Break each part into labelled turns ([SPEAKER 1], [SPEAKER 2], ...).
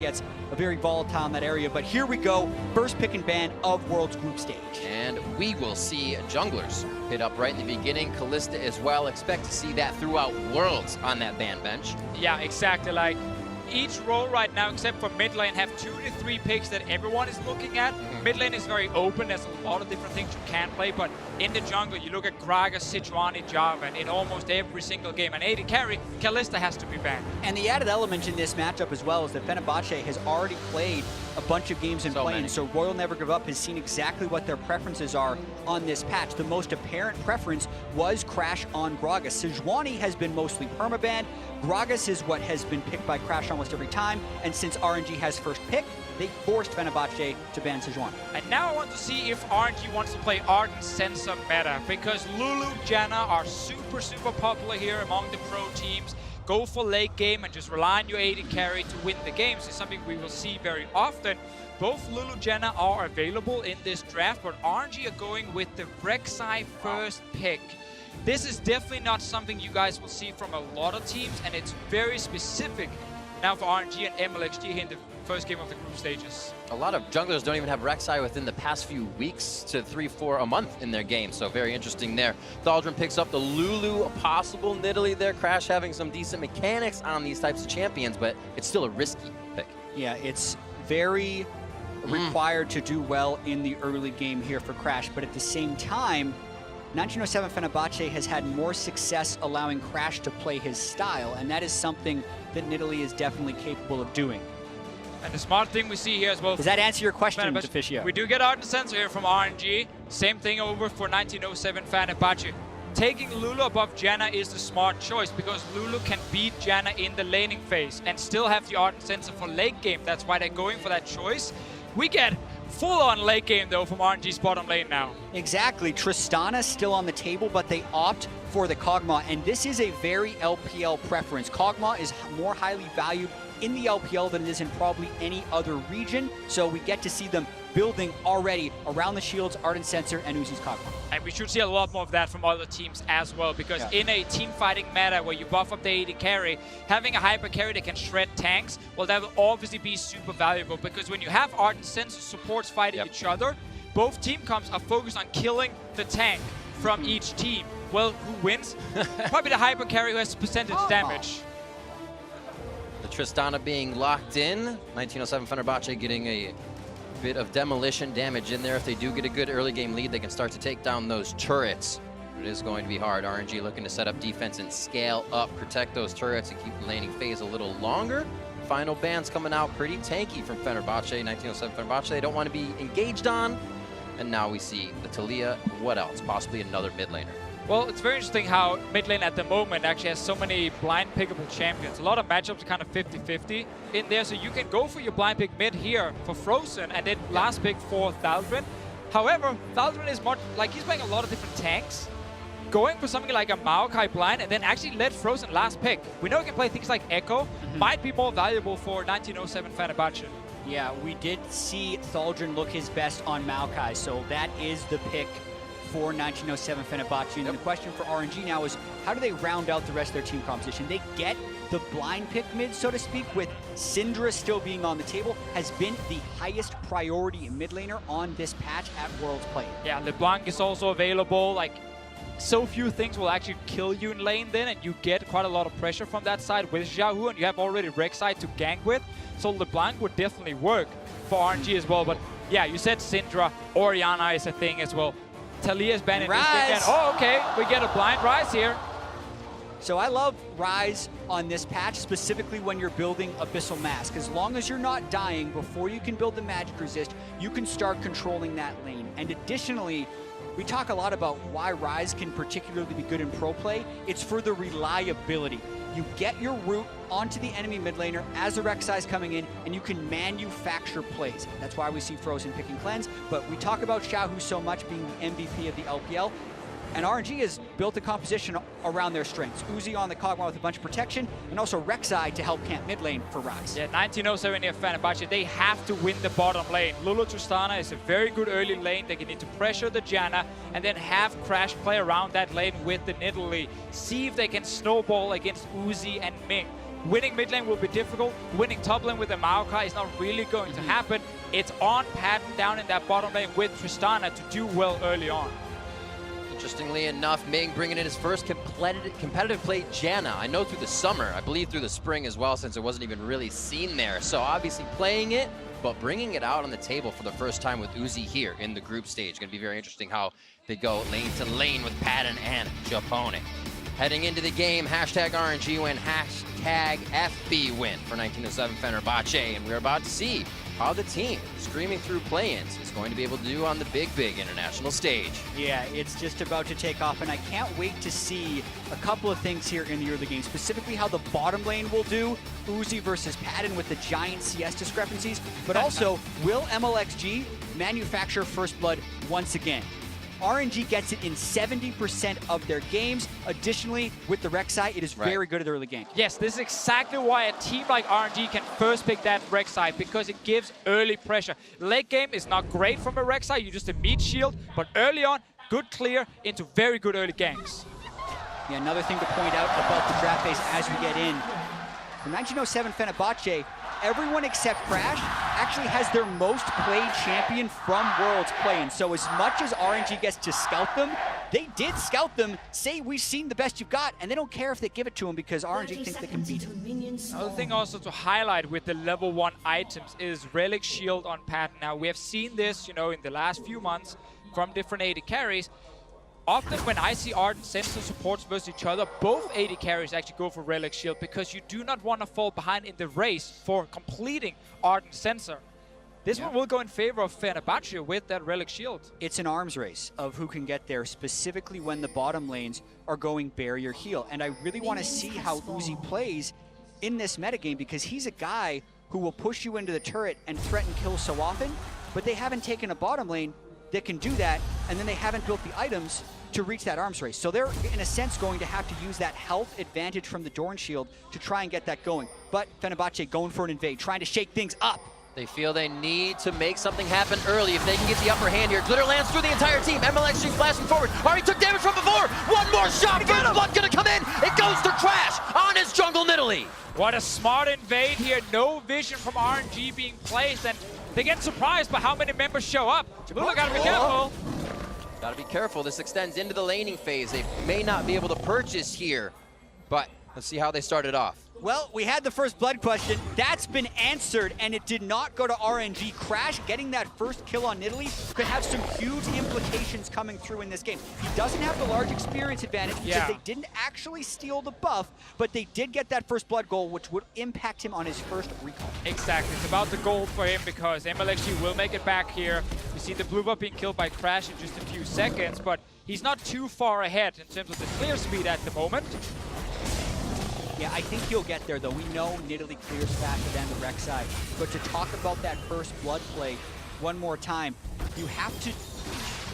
[SPEAKER 1] gets very volatile in that area. But here we go, first pick and ban of World's group stage.
[SPEAKER 2] And we will see junglers hit up right in the beginning. Kalista as well. Expect to see that throughout Worlds on that ban bench.
[SPEAKER 3] Yeah, exactly. Like each role right now, except for mid lane, have 2 to 3 picks that everyone is looking at. Mid lane is very open. There's a lot of different things you can play, but in the jungle, you look at Gragas, Sejuani, Jarvan in almost every single game. And AD carry, Kalista has to be banned.
[SPEAKER 1] And the added element in this matchup as well is that Fenerbahçe has already played a bunch of games in play, so Royal Never Give Up has seen exactly what their preferences are on this patch. The most apparent preference was Crash on Gragas. Sejuani has been mostly permabanned. Gragas is what has been picked by Crash almost every time, and since RNG has first pick, they forced Fenerbahçe to ban Sejuani.
[SPEAKER 3] And now I want to see if RNG wants to play Ardent Sensor meta, because Lulu, Janna are super popular here among the pro teams. Go for late game and just rely on your AD carry to win the games is something we will see very often. Both Lulu, Janna are available in this draft, but RNG are going with the Rek'Sai first pick. This is definitely not something you guys will see from a lot of teams, and it's very specific now for RNG and MLXG here in the first game of the group stages.
[SPEAKER 2] A lot of junglers don't even have Rek'Sai within the past few weeks to 3-4 a month in their game, so very interesting there. Thaldrun picks up the Lulu, a possible Nidalee there. Crash having some decent mechanics on these types of champions, but it's still a risky pick.
[SPEAKER 1] Yeah, it's very required to do well in the early game here for Crash, but at the same time, 1907 Fenerbahçe has had more success allowing Crash to play his style, and that is something that Nidalee is definitely capable of doing.
[SPEAKER 3] And the smart thing we see here as well.
[SPEAKER 1] Does that answer your question, Deficio?
[SPEAKER 3] We do get Ardent Sensor here from RNG. Same thing over for 1907 Fenerbahçe. Taking Lulu above Janna is the smart choice because Lulu can beat Janna in the laning phase and still have the Ardent Sensor for late game. That's why they're going for that choice. We get full-on late game, though, from RNG's bottom lane now.
[SPEAKER 1] Exactly. Tristana still on the table, but they opt for the Kog'Maw, and this is a very LPL preference. Kog'Maw is more highly valued in the LPL than it is in probably any other region, so we get to see them building already around the shields, Ardent Sensor, and Uzi's Kog'Maw.
[SPEAKER 3] And we should see a lot more of that from other teams as well, because in a team fighting meta where you buff up the AD carry, having a hyper carry that can shred tanks, well, that will obviously be super valuable, because when you have Ardent Sensor supports fighting each other, both team comps are focused on killing the tank from each team. Well, who wins? Probably the hyper carry who has percentage damage.
[SPEAKER 2] The Tristana being locked in. 1907 Fenerbahçe getting a bit of demolition damage in there. If they do get a good early game lead, they can start to take down those turrets. It is going to be hard. RNG looking to set up defense and scale up, protect those turrets and keep the laning phase a little longer. Final bans coming out pretty tanky from Fenerbahçe. 1907 Fenerbahçe, they don't want to be engaged on. And now we see the Taliyah. What else? Possibly another mid laner.
[SPEAKER 3] Well, it's very interesting how mid lane at the moment actually has so many blind pickable champions. A lot of matchups are kind of 50-50 in there, so you can go for your blind pick mid here for Frozen and then last pick for Thaldrun. However, Thaldrun is more like he's playing a lot of different tanks. Going for something like a Maokai blind and then actually let Frozen last pick. We know he can play things like Echo, might be more valuable for 1907 Fenerbahçe.
[SPEAKER 1] Yeah, we did see Thaldrun look his best on Maokai, so that is the pick for 1907 Fenerbahçe. And the question for RNG now is, how do they round out the rest of their team composition? They get the blind pick mid, so to speak, with Syndra still being on the table, has been the highest priority mid laner on this patch at Worlds Play.
[SPEAKER 3] Yeah, LeBlanc is also available. Like, so few things will actually kill you in lane then, and you get quite a lot of pressure from that side with Xiaohu, and you have already Rek'Sai to gank with. So LeBlanc would definitely work for RNG as well. But yeah, you said Syndra, Orianna is a thing as well. Taliyah's banning this thing again. Oh, okay, we get a blind Rise here.
[SPEAKER 1] So I love Rise on this patch, specifically when you're building Abyssal Mask. As long as you're not dying before you can build the magic resist, you can start controlling that lane. And additionally, we talk a lot about why Rise can particularly be good in pro play. It's for the reliability. You get your root onto the enemy mid laner as the Rek'Sai is coming in, and you can manufacture plays. That's why we see Frozen picking Cleanse, but we talk about Xiaohu so much being the MVP of the LPL, and RNG has built a composition around their strengths. Uzi on the Kog'Maw with a bunch of protection, and also Rek'Sai to help camp mid lane for Rise.
[SPEAKER 3] Yeah, 1907 here Fenerbahçe, they have to win the bottom lane. Lulu Tristana is a very good early lane. They need to pressure the Janna and then have Crash play around that lane with the Nidalee. See if they can snowball against Uzi and Ming. Winning mid lane will be difficult. Winning top lane with the Maokai is not really going to happen. It's on Patton down in that bottom lane with Tristana to do well early on.
[SPEAKER 2] Interestingly enough, Ming bringing in his first competitive play, Janna. I know through the summer, I believe through the spring as well, since it wasn't even really seen there. So obviously playing it, but bringing it out on the table for the first time with Uzi here in the group stage. Going to be very interesting how they go lane to lane with Patton and Japone. Heading into the game, hashtag RNG win, hashtag FB win for 1907 Fenerbahçe. And we're about to see how the team, screaming through play-ins, is going to be able to do on the big international stage.
[SPEAKER 1] Yeah, it's just about to take off, and I can't wait to see a couple of things here in the early game, specifically how the bottom lane will do, Uzi versus Patton with the giant CS discrepancies, but also, will MLXG manufacture First Blood once again? RNG gets it in 70% of their games. Additionally, with the Rek'Sai, it is very good at the early game.
[SPEAKER 3] Yes, this is exactly why a team like RNG can first pick that Rek'Sai, because it gives early pressure. Late game is not great from a Rek'Sai, you just a meat shield, but early on, good clear into very good early ganks.
[SPEAKER 1] Yeah, another thing to point out about the draft phase as we get in. For 1907 Fenerbahçe, everyone except Crash actually has their most played champion from Worlds play-in. So as much as RNG gets to scout them, they did scout them, say we've seen the best you've got, and they don't care if they give it to them because RNG thinks they can beat them.
[SPEAKER 3] Another thing also to highlight with the level 1 items is Relic Shield on Patton. Now we have seen this, in the last few months from different AD carries. Often when I see Ardent Sensor supports versus each other, both AD carries actually go for Relic Shield because you do not want to fall behind in the race for completing Ardent Sensor. This one will go in favor of Fenerbahçe with that Relic Shield.
[SPEAKER 1] It's an arms race of who can get there, specifically when the bottom lanes are going barrier heal. And I really want to see how Uzi plays in this metagame because he's a guy who will push you into the turret and threaten kills so often, but they haven't taken a bottom lane that can do that, and then they haven't built the items to reach that arms race. So they're, in a sense, going to have to use that health advantage from the Dorn Shield to try and get that going. But Fenerbahçe going for an invade, trying to shake things up.
[SPEAKER 2] They feel they need to make something happen early if they can get the upper hand here. Glitter lands through the entire team. MLXG flashing forward. Already took damage from before. One more shot. First Blood gonna come in. It goes to Crash on his jungle Nidalee.
[SPEAKER 3] What a smart invade here. No vision from RNG being placed, and they get surprised by how many members show up. Jabula gotta be careful.
[SPEAKER 2] Gotta be careful. This extends into the laning phase. They may not be able to purchase here, but let's see how they started off.
[SPEAKER 1] Well, we had the first blood question. That's been answered, and it did not go to RNG. Crash getting that first kill on Nidalee could have some huge implications coming through in this game. He doesn't have the large experience advantage because they didn't actually steal the buff, but they did get that first blood goal, which would impact him on his first recall.
[SPEAKER 3] Exactly. It's about the gold for him because MLXG will make it back here. We see the blue buff being killed by Crash in just a few seconds, but he's not too far ahead in terms of the clear speed at the moment.
[SPEAKER 1] Yeah, I think he'll get there, though. We know Nidalee clears faster than the Rek'Sai. But to talk about that first blood play one more time, you have to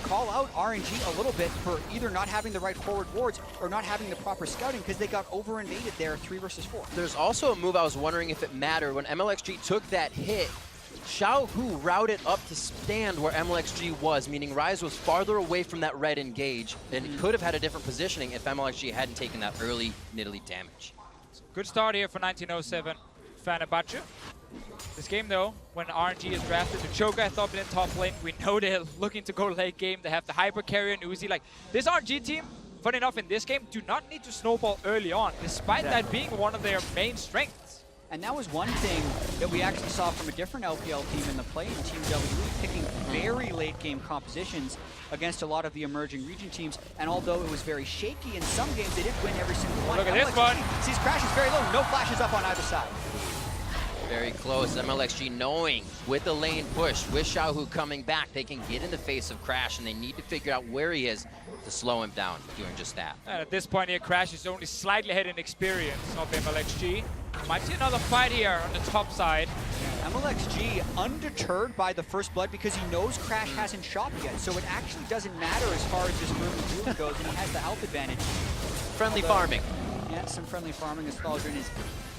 [SPEAKER 1] call out RNG a little bit for either not having the right forward wards or not having the proper scouting because they got over-invaded there 3 versus 4.
[SPEAKER 2] There's also a move I was wondering if it mattered. When MLXG took that hit, Xiaohu routed up to stand where MLXG was, meaning Ryze was farther away from that red engage and it could have had a different positioning if MLXG hadn't taken that early Nidalee damage.
[SPEAKER 3] Good start here for 1907 Fenerbahçe. This game though, when RNG is drafted, the Cho'Gath up in the top lane, we know they're looking to go late game. They have the Hyper Carrier and Uzi. Like, this RNG team, funny enough in this game, do not need to snowball early on, despite that being one of their main strengths.
[SPEAKER 1] And that was one thing that we actually saw from a different LPL team in the play-in, Team WE, picking very late game compositions against a lot of the emerging region teams. And although it was very shaky in some games, they did win every single one.
[SPEAKER 3] Look at this one.
[SPEAKER 1] Sees Crash is very low, no flashes up on either side.
[SPEAKER 2] Very close. MLXG knowing with the lane push, with Xiaohu coming back, they can get in the face of Crash, and they need to figure out where he is to slow him down, doing just that.
[SPEAKER 3] And at this point here, Crash is only slightly ahead in experience of MLXG. Might see another fight here on the top side.
[SPEAKER 1] MLXG undeterred by the first blood because he knows Crash hasn't shopped yet, so it actually doesn't matter as far as this room goes, and he has the health advantage.
[SPEAKER 2] Friendly farming.
[SPEAKER 1] Yeah, some friendly farming as Thaldrin is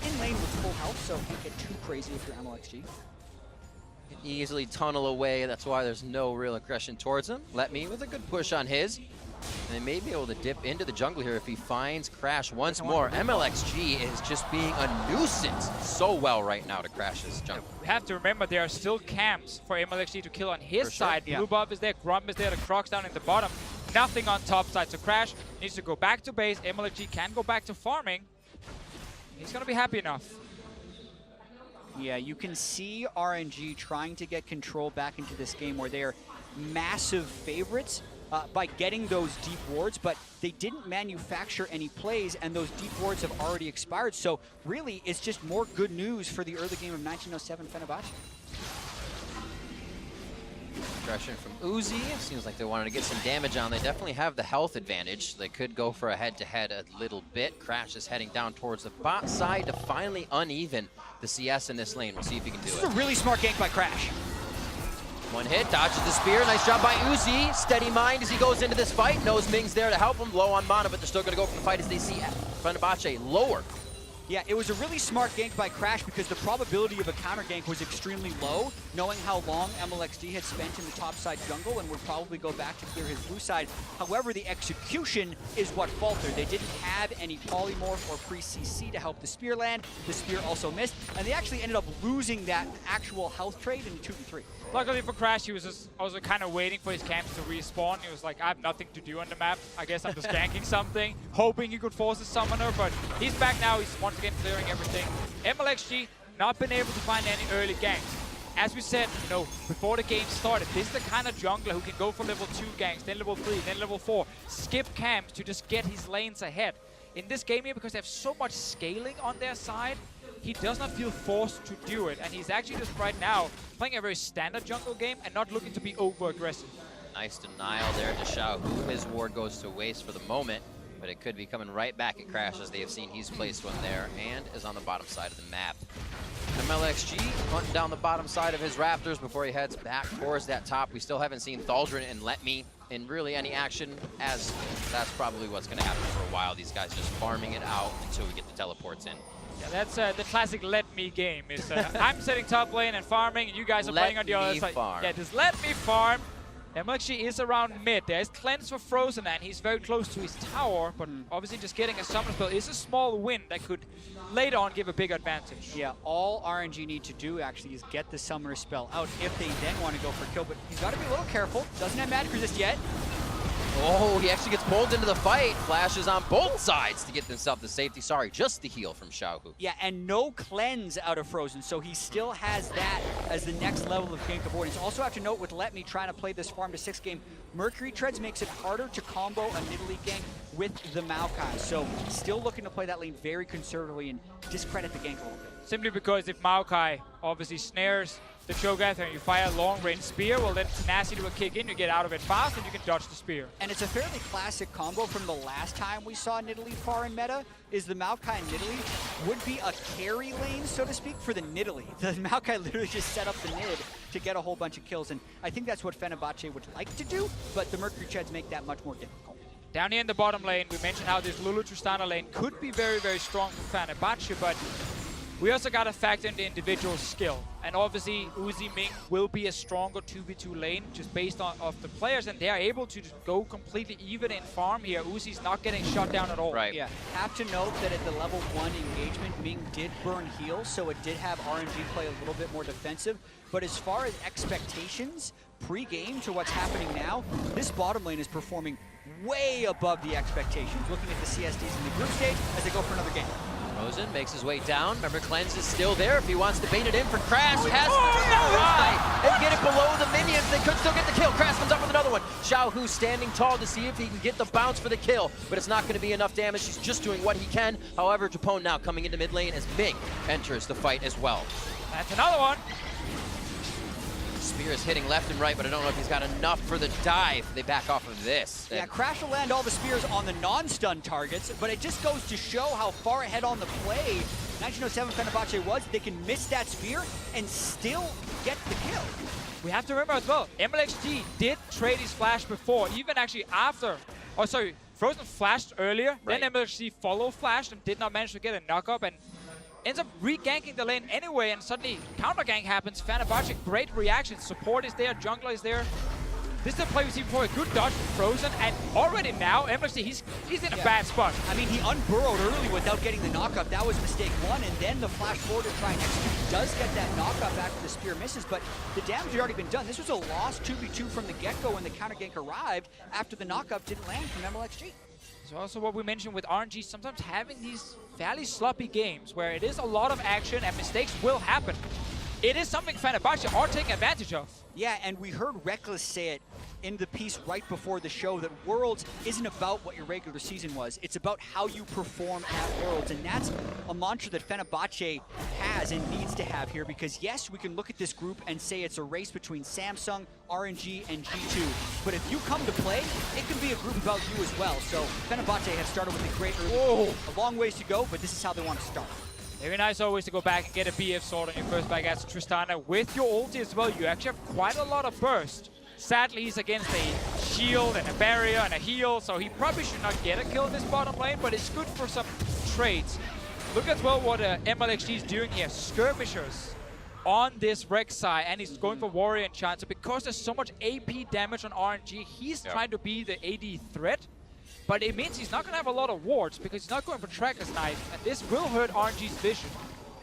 [SPEAKER 1] in lane with full health, so can't get too crazy if you're MLXG.
[SPEAKER 2] can easily tunnel away. That's why there's no real aggression towards him. Let me with a good push on his. And they may be able to dip into the jungle here if he finds Crash once more. MLXG is just being a nuisance so well right now to Crash's jungle.
[SPEAKER 3] We have to remember there are still camps for MLXG to kill on his side.
[SPEAKER 1] Yeah.
[SPEAKER 3] Blue buff is there, Grump is there, the Croc's down in the bottom. Nothing on top side, so Crash needs to go back to base. MLXG can go back to farming. He's gonna be happy enough.
[SPEAKER 1] Yeah, you can see RNG trying to get control back into this game where they are massive favorites by getting those deep wards, but they didn't manufacture any plays, and those deep wards have already expired. So really, it's just more good news for the early game of 1907 Fenerbahçe.
[SPEAKER 2] Aggression from Uzi. Seems like they wanted to get some damage on. They definitely have the health advantage. They could go for a head-to-head a little bit. Crash is heading down towards the bot side to finally uneven the CS in this lane. We'll see if he can do
[SPEAKER 1] This
[SPEAKER 2] it.
[SPEAKER 1] is a really smart gank by Crash.
[SPEAKER 2] One hit, dodges the spear. Nice job by Uzi. Steady mind as he goes into this fight. Knows Ming's there to help him. Low on mana, but they're still going to go for the fight as they see Fenerbahçe lower.
[SPEAKER 1] Yeah, it was a really smart gank by Crash because the probability of a counter gank was extremely low, knowing how long MLXD had spent in the top side jungle and would probably go back to clear his blue side. However, the execution is what faltered. They didn't have any polymorph or pre-CC to help the spear land. The spear also missed, and they actually ended up losing that actual health trade in 2v3.
[SPEAKER 3] Luckily for Crash, he was just also kind of waiting for his camps to respawn. He was like, I have nothing to do on the map. I guess I'm just ganking something, hoping he could force a summoner, but he's back now. He's once again clearing everything. MLXG not been able to find any early ganks. As we said, you know, before the game started, this is the kind of jungler who can go for level 2 ganks, then level 3, then level 4, skip camps to just get his lanes ahead. In this game here, because they have so much scaling on their side, he does not feel forced to do it, and he's actually just right now playing a very standard jungle game and not looking to be over-aggressive.
[SPEAKER 2] Nice denial there to Xiao Hu. His ward goes to waste for the moment, but it could be coming right back at Crash as they have seen he's placed one there and is on the bottom side of the map. MLXG hunting down the bottom side of his Raptors before he heads back towards that top. We still haven't seen Thaldrin and Let Me in really any action, as that's probably what's going to happen for a while. These guys just farming it out until we get the teleports in.
[SPEAKER 3] Yeah, that's the classic let me game. Is I'm setting top lane and farming, and you guys are playing on the other side.
[SPEAKER 2] Farm.
[SPEAKER 3] Yeah, just let me farm. MLXG is around mid. There's cleanse for Frozen, and he's very close to his tower, but obviously just getting a summon spell is a small win that could later on give a big advantage.
[SPEAKER 1] Yeah, all RNG need to do actually is get the summoner spell out if they then want to go for kill, but he's got to be a little careful. Doesn't have magic resist yet.
[SPEAKER 2] Oh, he actually gets pulled into the fight. Flashes on both sides to get himself the safety. Sorry, just the heal from Xiao Hu.
[SPEAKER 1] Yeah, and no cleanse out of Frozen, so he still has that as the next level of gank avoidance. Also have to note with Let Me trying to play this farm to 6 game, Mercury Treads makes it harder to combo a Nidalee gank with the Maokai. So still looking to play that lane very conservatively and discredit the gank a little bit.
[SPEAKER 3] Simply because if Maokai obviously snares the Cho'Gath and you fire a long-range spear, well then Tenacity will kick in, you get out of it fast, and you can dodge the spear.
[SPEAKER 1] And it's a fairly classic combo from the last time we saw Nidalee far in meta, is the Maokai and Nidalee would be a carry lane, so to speak, for the Nidalee. The Maokai literally just set up the Nid to get a whole bunch of kills, and I think that's what Fenerbahçe would like to do, but the Mercury Treads make that much more difficult.
[SPEAKER 3] Down here in the bottom lane, we mentioned how this Lulu Tristana lane could be very, very strong for Fenerbahçe, but we also got to factor in the individual skill. And obviously, Uzi Ming will be a stronger 2v2 lane just based on of the players, and they are able to go completely even in farm here. Uzi's not getting shut down at all.
[SPEAKER 2] Right.
[SPEAKER 1] Yeah, have to note that at the level 1 engagement, Ming did burn heals, so it did have RNG play a little bit more defensive. But as far as expectations, pre-game to what's happening now, this bottom lane is performing way above the expectations. Looking at the CSDs in the group stage as they go for another game.
[SPEAKER 2] Rosen makes his way down. Remember, Cleanse is still there if he wants to bait it in for Crash. Has to try and get it below the minions. They could still get the kill. Crash comes up with another one. Xiao Hu standing tall to see if he can get the bounce for the kill, but it's not going to be enough damage. He's just doing what he can. However, Japone now coming into mid lane as Ming enters the fight as well.
[SPEAKER 3] That's another one.
[SPEAKER 2] Spear is hitting left and right, but I don't know if he's got enough for the dive. They back off of this.
[SPEAKER 1] Yeah, Crash will land all the spears on the non-stun targets, but it just goes to show how far ahead on the play 1907 Fenerbahçe was. They can miss that spear and still get the kill.
[SPEAKER 3] We have to remember as well, MLXG did trade his flash before, even actually after. Oh, sorry, Frozen flashed earlier,
[SPEAKER 2] right.
[SPEAKER 3] Then MLXG follow flashed and did not manage to get a knock-up, and ends up re-ganking the lane anyway, and suddenly counter-gank happens. Fenerbahçe, great reaction. Support is there, jungler is there. This is the play we've seen before, a good dodge from Frozen, and already now, MLXG, he's in a bad spot.
[SPEAKER 1] I mean, he unburrowed early without getting the knockup. That was mistake one, and then the flash forward to try and execute. He does get that knockup after the spear misses, but the damage had already been done. This was a lost 2v2 from the get-go when the counter gank arrived after the knockup didn't land from MLXG.
[SPEAKER 3] It's also what we mentioned with RNG, sometimes having these fairly sloppy games where it is a lot of action and mistakes will happen. It is something Fenerbahçe are taking advantage of.
[SPEAKER 1] Yeah, and we heard Reckless say it in the piece right before the show that Worlds isn't about what your regular season was. It's about how you perform at Worlds, and that's a mantra that Fenerbahçe has and needs to have here, because yes, we can look at this group and say it's a race between Samsung, RNG, and G2, but if you come to play, it can be a group about you as well. So Fenerbahçe have started with a great early lead. A long ways to go, but this is how they want to start.
[SPEAKER 3] Very nice always to go back and get a BF sword on your first back as Tristana. With your ulti as well, you actually have quite a lot of burst. Sadly, he's against a shield and a barrier and a heal, so he probably should not get a kill in this bottom lane, but it's good for some trades. Look as well what MLXG is doing here. Skirmishers on this Rek'Sai, and he's going for Warrior Enchant. So because there's so much AP damage on RNG, he's trying to be the AD threat. But it means he's not going to have a lot of wards because he's not going for Tracker's Knife, and this will hurt RNG's vision.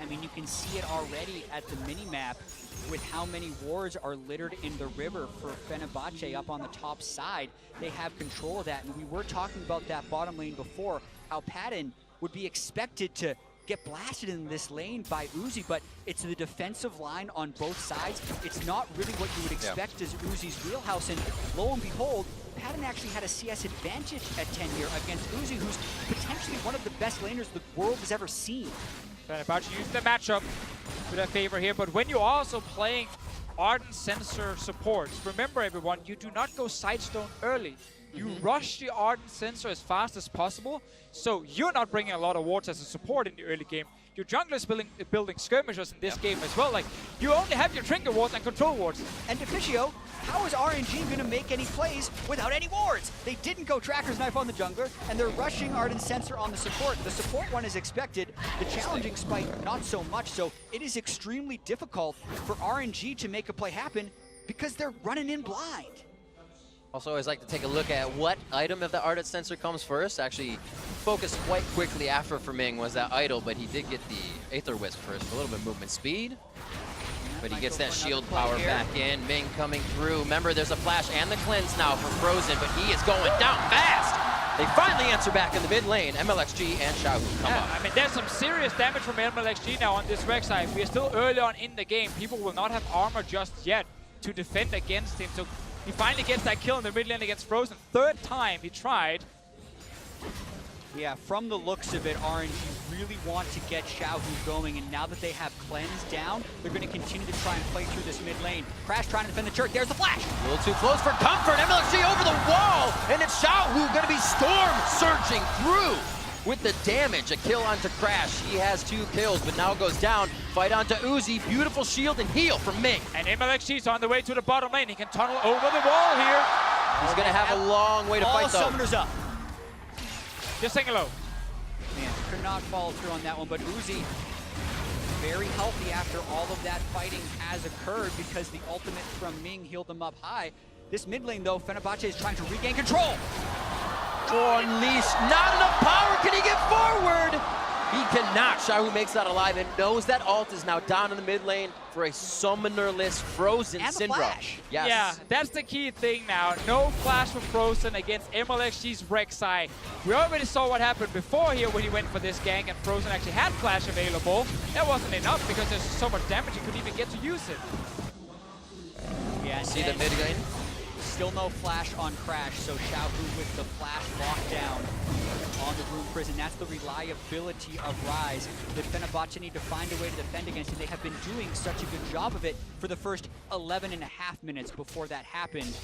[SPEAKER 1] I mean, you can see it already at the mini-map with how many wards are littered in the river for Fenerbahçe up on the top side. They have control of that, and we were talking about that bottom lane before, how Patton would be expected to get blasted in this lane by Uzi, but it's the defensive line on both sides. It's not really what you would expect as Uzi's wheelhouse, and lo and behold, Patton actually had a CS advantage at 10 here against Uzi, who's potentially one of the best laners the world has ever seen.
[SPEAKER 3] Fenerbahçe used the matchup to their favor here, but when you're also playing Ardent Sensor supports, remember everyone, you do not go Sidestone early. You rush the Ardent Sensor as fast as possible, so you're not bringing a lot of wards as a support in the early game. Your jungler is building skirmishers in this game as well. Like, you only have your trinket wards and control wards.
[SPEAKER 1] And Deficio, how is RNG going to make any plays without any wards? They didn't go Tracker's Knife on the jungler, and they're rushing Ardent Sensor on the support. The support one is expected, the challenging spike not so much, so it is extremely difficult for RNG to make a play happen because they're running in blind.
[SPEAKER 2] Also, I always like to take a look at what item of the Ardent Sensor comes first. Actually, focused quite quickly after for Ming was that idol, but he did get the Aether Wisp first. A little bit of movement speed. But he gets that shield power back in. Ming coming through. Remember, there's a flash and the cleanse now from Frozen, but he is going down fast. They finally answer back in the mid lane. MLXG and Xiao come up.
[SPEAKER 3] I mean, there's some serious damage from MLXG now on this Rek'Sai. We are still early on in the game. People will not have armor just yet to defend against him. So he finally gets that kill in the mid lane against Frozen. Third time he tried.
[SPEAKER 1] Yeah, from the looks of it, RNG really want to get Xiao going, and now that they have Cleanse down, they're going to continue to try and play through this mid lane. Crash trying to defend the turret. There's the flash.
[SPEAKER 2] A little too close for comfort. MLXG over the wall, and it's Xiao going to be storm surging through with the damage. A kill onto Crash. He has 2 kills, but now goes down. Fight onto Uzi. Beautiful shield and heal from Ming.
[SPEAKER 3] And MLXG's on the way to the bottom lane. He can tunnel over the wall here.
[SPEAKER 2] He's going to have a long way to fight, though.
[SPEAKER 1] All summoners up.
[SPEAKER 3] Just saying hello.
[SPEAKER 1] Man, could not follow through on that one, but Uzi very healthy after all of that fighting has occurred because the ultimate from Ming healed them up high. This mid lane, though, Fenerbahçe is trying to regain control.
[SPEAKER 2] Oh, unleashed. Not enough power. Can he get forward? He cannot. Xiao makes that alive and knows that ult is now down in the mid lane for a summonerless Frozen
[SPEAKER 1] and
[SPEAKER 2] Syndra.
[SPEAKER 1] Flash.
[SPEAKER 2] Yes.
[SPEAKER 3] Yeah, that's the key thing now. No flash from Frozen against MLXG's Rek'Sai. We already saw what happened before here when he went for this gank and Frozen actually had flash available. That wasn't enough because there's so much damage he couldn't even get to use it.
[SPEAKER 1] Yeah,
[SPEAKER 2] See the mid lane?
[SPEAKER 1] Still no flash on Crash, so Xiao with the flash lockdown on the Rune Prison. That's the reliability of Rise that Fenerbahçe need to find a way to defend against, and they have been doing such a good job of it for the first 11.5 minutes before that happened.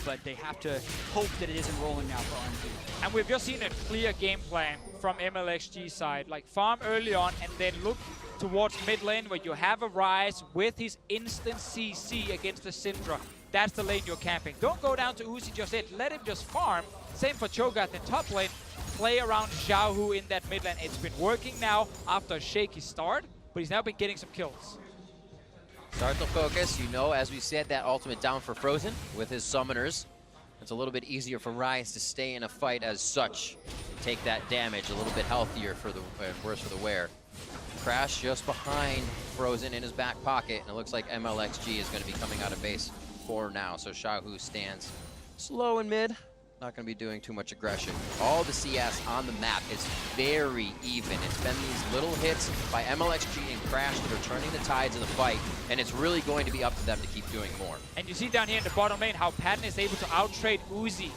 [SPEAKER 1] But they have to hope that it isn't rolling now for RNG.
[SPEAKER 3] And we've just seen a clear game plan from MLXG side. Like farm early on and then look towards mid lane where you have a Rise with his instant CC against the Syndra. That's the lane you're camping. Don't go down to Uzi just yet. Let him just farm. Same for Cho'Gath in top lane. play around Xiaohu in that mid lane. It's been working now after a shaky start, but he's now been getting some kills.
[SPEAKER 2] Start to focus. You know, as we said, that ultimate down for Frozen with his summoners. It's a little bit easier for Rise to stay in a fight as such. Take that damage, a little bit healthier for the worse for the wear. Crash just behind Frozen in his back pocket, and it looks like MLXG is going to be coming out of base 4 now. So Xiaohu stands slow and mid. Not going to be doing too much aggression. All the CS on the map is very even. It's been these little hits by MLXG and Crash that are turning the tides of the fight, and it's really going to be up to them to keep doing more.
[SPEAKER 3] And you see down here in the bottom lane how Patton is able to outtrade Uzi.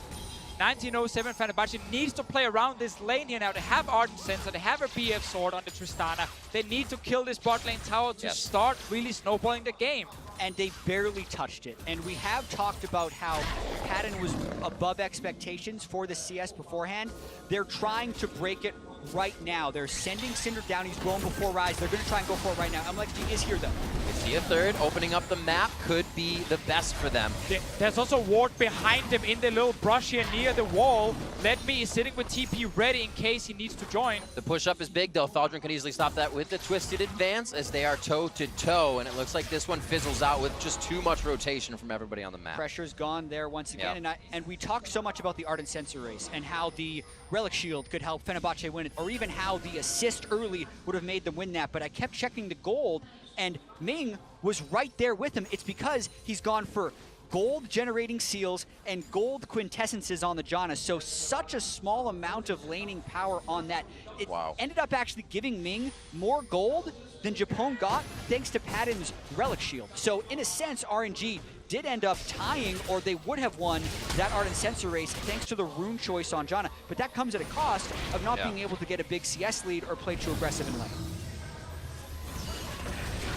[SPEAKER 3] 1907 Fenerbahçe needs to play around this lane here now. They have Ardent Sensor, they have a BF Sword on the Tristana. They need to kill this bot lane tower to start really snowballing the game.
[SPEAKER 1] And they barely touched it. And we have talked about how Patton was above expectations for the CS beforehand. They're trying to break it right now. They're sending Cinder down. He's going before Rise. They're going to try and go for it right now. MLXG is here, though.
[SPEAKER 2] You see a third. Opening up the map could be the best for them.
[SPEAKER 3] There's also ward behind him in the little brush here near the wall. Ledme is sitting with TP ready in case he needs to join.
[SPEAKER 2] The push-up is big, though. Thaldrun can easily stop that with the Twisted Advance as they are toe-to-toe, and it looks like this one fizzles out with just too much rotation from everybody on the map.
[SPEAKER 1] Pressure's gone there once again, and we talked so much about the Ardent Sensor race and how the Relic Shield could help Fenerbahçe win it, or even how the assist early would have made them win that, but I kept checking the gold, and Ming was right there with him. It's because he's gone for gold generating seals and gold quintessences on the Janna, so such a small amount of laning power on that. It ended up actually giving Ming more gold than Japone got thanks to Patton's Relic Shield. So in a sense, RNG did end up tying, or they would have won that Ardent Sensor race thanks to the rune choice on Janna, but that comes at a cost of not being able to get a big CS lead or play too aggressive in lane.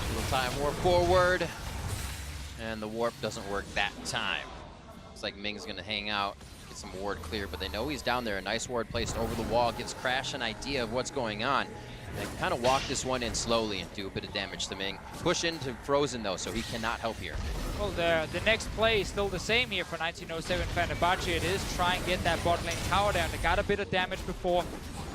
[SPEAKER 2] Little time warp forward. And the warp doesn't work that time. Looks like Ming's gonna hang out, get some ward clear, but they know he's down there. A nice ward placed over the wall gives Crash an idea of what's going on. They can kind of walk this one in slowly and do a bit of damage to Ming. Push into Frozen though, so he cannot help here.
[SPEAKER 3] Well, the next play is still the same here for 1907 Fenerbahçe. It is try and get that bot lane tower down. They got a bit of damage before.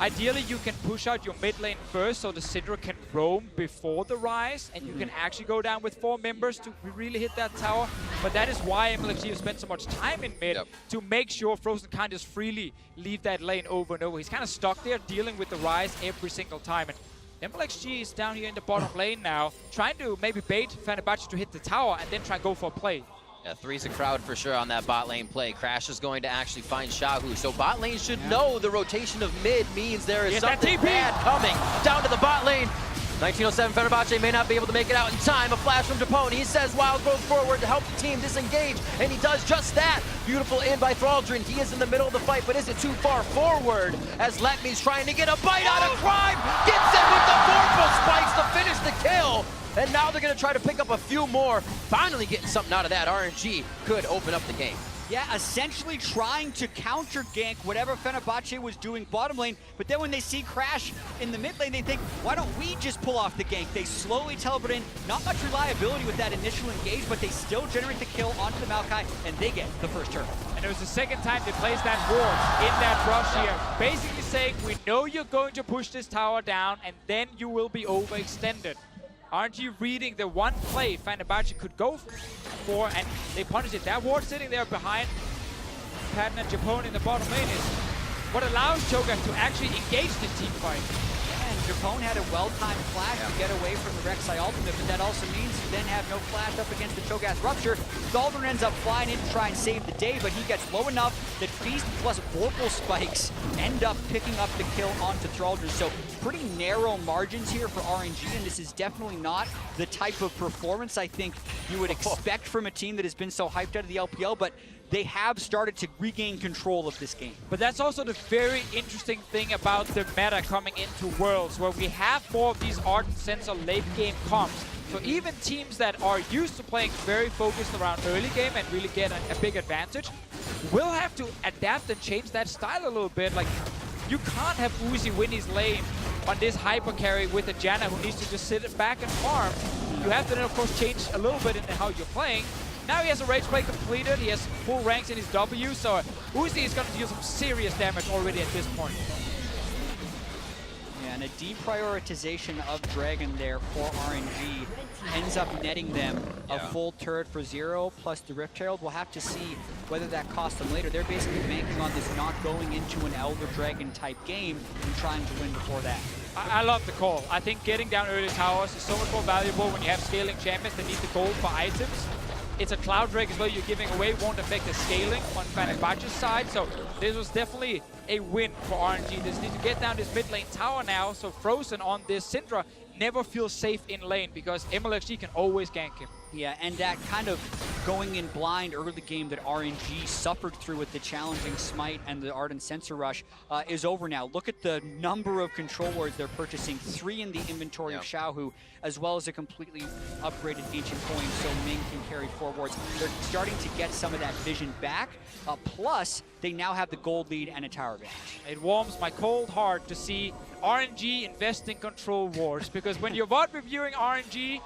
[SPEAKER 3] Ideally, you can push out your mid lane first so the Syndra can roam before the Rise, and you can actually go down with 4 members to really hit that tower. But that is why MLXG have spent so much time in mid to make sure Frozen can't just freely leave that lane over and over. He's kind of stuck there dealing with the Rise every single time. And MLXG is down here in the bottom lane now, trying to maybe bait Fenerbahçe to hit the tower and then try and go for a play.
[SPEAKER 2] Yeah, 3's a crowd for sure on that bot lane play. Crash is going to actually find Xiaohu. So bot lane should know the rotation of mid means there is something bad coming down to the bot lane. 1907 Fenerbahçe may not be able to make it out in time. A flash from Japone. He says Wild goes forward to help the team disengage, and he does just that. Beautiful in by Thaldrun. He is in the middle of the fight, but is it too far forward as Letme's trying to get a bite out of Crime? Gets it with the Vorpal spikes to finish the kill. And now they're going to try to pick up a few more. Finally getting something out of that. RNG could open up the game.
[SPEAKER 1] Yeah, essentially trying to counter gank whatever Fenerbahçe was doing bottom lane, but then when they see Crash in the mid lane, they think, why don't we just pull off the gank? They slowly teleport in. Not much reliability with that initial engage, but they still generate the kill onto the Maokai, and they get the first turn.
[SPEAKER 3] And it was the second time they placed that ward in that rush here, basically saying, we know you're going to push this tower down, and then you will be overextended. Aren't you reading the one play Fenerbahçe could go for, and they punish it? That ward sitting there behind Patton and Japone in the bottom lane is what allows Cho'Gath to actually engage the team fight.
[SPEAKER 1] And Japone had a well-timed flash to get away from the Rek'Sai ultimate, but that also means you then have no flash up against the Cho'Gath Rupture. Thaldrun ends up flying in to try and save the day, but he gets low enough that Feast plus Vorpal spikes end up picking up the kill onto Thaldrun. So pretty narrow margins here for RNG, and this is definitely not the type of performance I think you would expect from a team that has been so hyped out of the LPL, but they have started to regain control of this game.
[SPEAKER 3] But that's also the very interesting thing about the meta coming into Worlds, where we have more of these Ardent Sensor late game comps. So even teams that are used to playing very focused around early game and really get a big advantage will have to adapt and change that style a little bit. Like, you can't have Uzi win his lane on this hyper carry with a Janna who needs to just sit back and farm. You have to then of course change a little bit in how you're playing. Now he has a Rage Blade completed, he has full ranks in his W, so Uzi is going to deal some serious damage already at this point.
[SPEAKER 1] Yeah, and a deprioritization of Dragon there for RNG ends up netting them a full turret for 0 plus the Rift Herald. We'll have to see whether that costs them later. They're basically banking on this not going into an Elder Dragon type game and trying to win before that.
[SPEAKER 3] I love the call. I think getting down early towers is so much more valuable when you have scaling champions that need the gold for items. It's a Cloud Drake as well you're giving away, won't affect the scaling on Fenerbahce's side, so this was definitely a win for RNG. They just need to get down this mid lane tower now, so Frozen on this Syndra never feels safe in lane because MLXG can always gank him.
[SPEAKER 1] Yeah, and that kind of going in blind early game that RNG suffered through with the challenging Smite and the Ardent Sensor Rush is over now. Look at the number of control wards they're purchasing. 3 in the inventory of Xiaohu, as well as a completely upgraded Ancient Coin, so Ming can carry 4 wards. They're starting to get some of that vision back, plus they now have the gold lead and a tower advantage.
[SPEAKER 3] It warms my cold heart to see RNG invest in control wards, because when you're VOD reviewing RNG,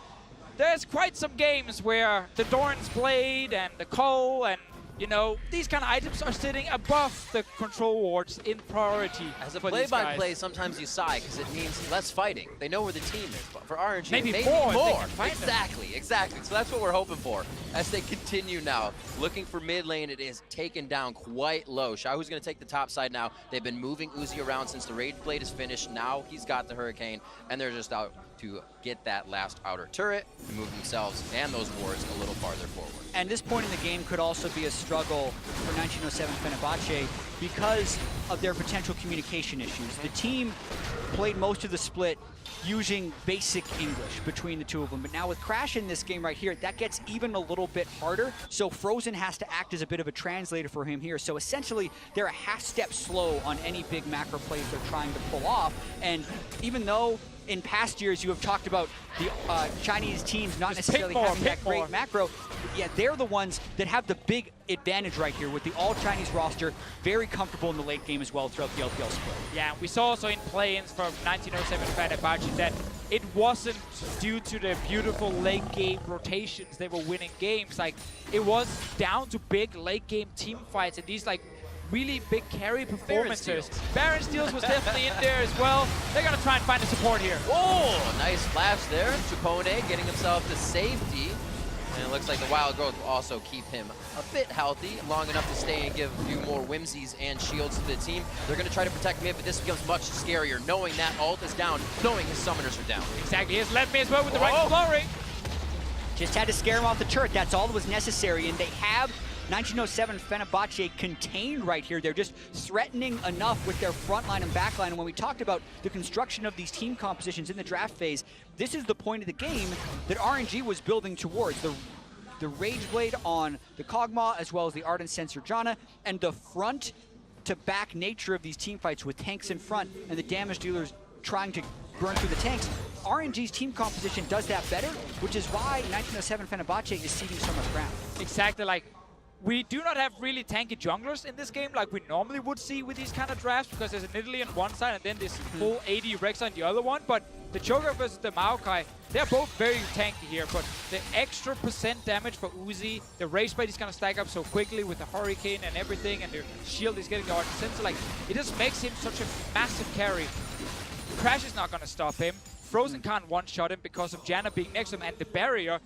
[SPEAKER 3] there's quite some games where the Doran's Blade and the Cole and, you know, these kind of items are sitting above the control wards in priority.
[SPEAKER 2] As a play-by-play, sometimes you sigh because it means less fighting. They know where the team is, but for RNG, maybe more. Exactly. So that's what we're hoping for as they continue now. Looking for mid lane, it is taken down quite low. Xiaohu's going to take the top side now. They've been moving Uzi around since the Rage Blade is finished. Now he's got the Hurricane, and they're just out to get that last outer turret and move themselves and those wards a little farther forward.
[SPEAKER 1] And this point in the game could also be a struggle for 1907 Fenerbahce because of their potential communication issues. The team played most of the split using basic English between the two of them, but now with Crash in this game right here, that gets even a little bit harder, so Frozen has to act as a bit of a translator for him here. So essentially, they're a half step slow on any big macro plays they're trying to pull off, and even though in past years you have talked about the Chinese teams not necessarily having that great macro, yeah, they're the ones that have the big advantage right here with the all-Chinese roster, very comfortable in the late game as well throughout the LPL split.
[SPEAKER 3] Yeah, we saw also in play-ins from 1907 Fenerbahce that it wasn't due to the beautiful late game rotations they were winning games. Like, it was down to big late game team fights and these like really big carry performances. Baron Steals was definitely in there as well. They're going to try and find the support here.
[SPEAKER 2] Oh, nice flash there. Chupone getting himself to safety. And it looks like the Wild Growth will also keep him a bit healthy, long enough to stay and give a few more whimsies and shields to the team. They're going to try to protect mid, but this becomes much scarier, knowing that ult is down, knowing his summoners are down.
[SPEAKER 3] Exactly. He has led me as well with the right exploring.
[SPEAKER 1] Just had to scare him off the turret. That's all that was necessary, and they have 1907 Fenerbahce contained right here. They're just threatening enough with their front line and back line. And when we talked about the construction of these team compositions in the draft phase, this is the point of the game that RNG was building towards. The Rage Blade on the Kog'Maw, as well as the Ardent Sensor Janna, and the front to back nature of these team fights with tanks in front and the damage dealers trying to burn through the tanks. RNG's team composition does that better, which is why 1907 Fenerbahce is ceding so much ground.
[SPEAKER 3] Exactly. Like, we do not have really tanky junglers in this game like we normally would see with these kind of drafts, because there's an Italy on one side and then this full 80 Rex on the other one. But the Joker versus the Maokai, they're both very tanky here, but the extra % damage for Uzi, the Rage Blade is going to stack up so quickly with the Hurricane and everything, and the shield is getting the Ardent Sensor. Like, it just makes him such a massive carry. Crash is not going to stop him. Frozen can't one-shot him because of Janna being next to him and the barrier.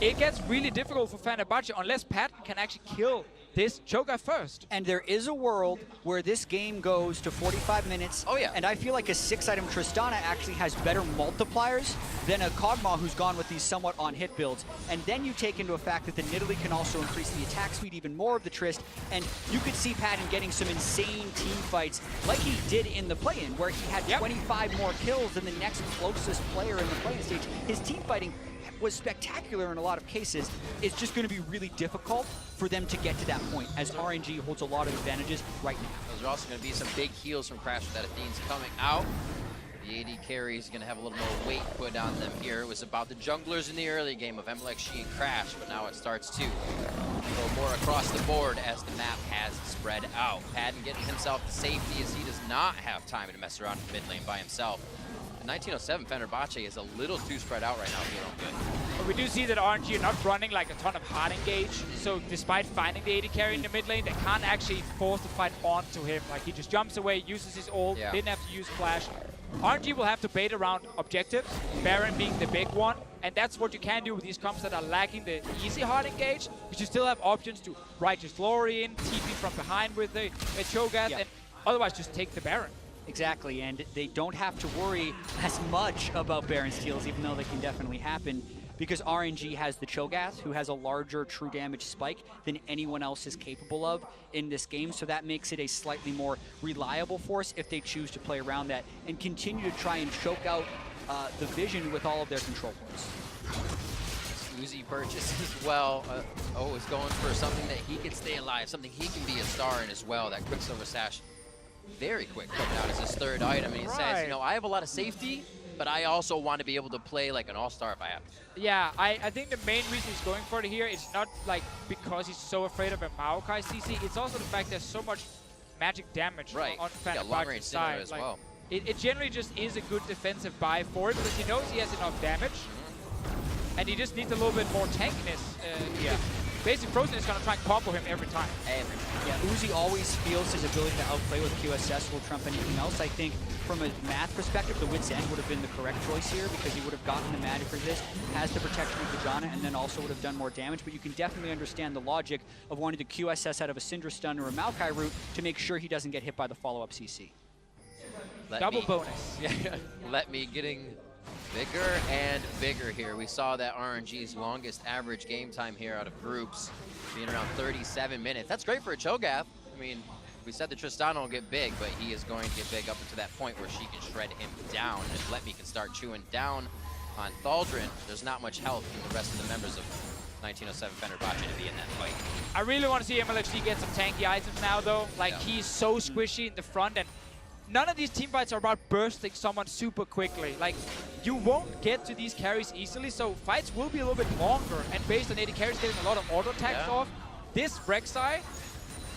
[SPEAKER 3] It gets really difficult for Fenerbahce unless Patton can actually kill this Joker first.
[SPEAKER 1] And there is a world where this game goes to 45 minutes.
[SPEAKER 2] Oh, yeah.
[SPEAKER 1] And I feel like a 6-item Tristana actually has better multipliers than a Kog'Maw who's gone with these somewhat on-hit builds. And then you take into effect that the Nidalee can also increase the attack speed even more of the Trist. And you could see Patton getting some insane team fights like he did in the play-in, where he had 25 more kills than the next closest player in the play-in stage. His team fighting was spectacular in a lot of cases. It's just going to be really difficult for them to get to that point, as RNG holds a lot of advantages right now.
[SPEAKER 2] Those are also going to be some big heals from Crash with that Athene's coming out. The AD carry is going to have a little more weight put on them here. It was about the junglers in the early game of MLXG and Crash, but now it starts to go more across the board as the map has spread out. Padden getting himself to safety as he does not have time to mess around in mid lane by himself. 1907 Fenerbahçe is a little too spread out right now, feeling good.
[SPEAKER 3] But we do see that RNG are not running like a ton of hard engage, so despite finding the AD carry in the mid lane, they can't actually force the fight onto him. Like, he just jumps away, uses his ult, didn't have to use flash. RNG will have to bait around objectives, Baron being the big one, and that's what you can do with these comps that are lacking the easy hard engage, but you still have options to Righteous Glory in, TP from behind with the Cho'Gath, and otherwise just take the Baron.
[SPEAKER 1] Exactly, and they don't have to worry as much about Baron steals, even though they can definitely happen, because RNG has the Cho'Gath, who has a larger true damage spike than anyone else is capable of in this game, so that makes it a slightly more reliable force if they choose to play around that and continue to try and choke out the vision with all of their control points.
[SPEAKER 2] Uzi purchase as well. Is going for something that he can stay alive, something he can be a star in as well. That Quicksilver Sash, very quick, coming out as his third item. And he says, you know, I have a lot of safety, but I also want to be able to play like an all-star if I have to.
[SPEAKER 3] Yeah, I think the main reason he's going for it here is not like because he's so afraid of a Maokai CC. It's also the fact there's so much magic damage on Fenerbahce's side.
[SPEAKER 2] As well.
[SPEAKER 3] It generally just is a good defensive buy for him because he knows he has enough damage. And he just needs a little bit more tankiness. Basically, Frozen is going to try and combo him every time.
[SPEAKER 1] Yeah, Uzi always feels his ability to outplay with QSS will trump anything else. I think from a math perspective, the Wit's End would have been the correct choice here because he would have gotten the magic resist, has the protection of the Janna, and then also would have done more damage. But you can definitely understand the logic of wanting to QSS out of a Syndra stun or a Maokai route to make sure he doesn't get hit by the follow-up CC.
[SPEAKER 3] Double bonus.
[SPEAKER 2] Let me getting bigger and bigger here. We saw that RNG's longest average game time here out of groups being around 37 minutes. That's great for a Cho'Gath. I mean, we said the Tristana will get big, but he is going to get big up into that point where she can shred him down. And if Let Me can start chewing down on Thaldrin, there's not much health from the rest of the members of 1907 Fenerbahçe to be in that fight.
[SPEAKER 3] I really want to see MLXG get some tanky items now, though. Like, he's so squishy in the front, and none of these team fights are about bursting someone super quickly. Like, you won't get to these carries easily, so fights will be a little bit longer. And based on AD carries getting a lot of auto attacks off, this Rek'Sai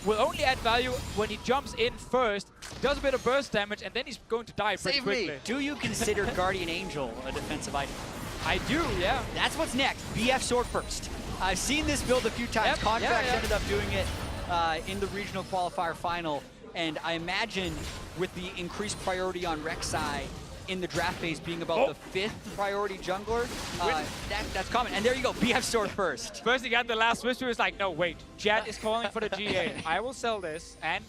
[SPEAKER 3] will only add value when he jumps in first, does a bit of burst damage, and then he's going to die pretty quickly.
[SPEAKER 1] Do you consider Guardian Angel a defensive item?
[SPEAKER 3] I do, yeah.
[SPEAKER 1] That's what's next. BF Sword first. I've seen this build a few times. Contracts ended up doing it in the regional qualifier final. And I imagine with the increased priority on Rek'Sai in the draft phase being about the 5th priority jungler, that's common. And there you go, BF Sword first.
[SPEAKER 3] First he got the last whisper, was like, no, wait, Jet is calling for the GA. I will sell this, and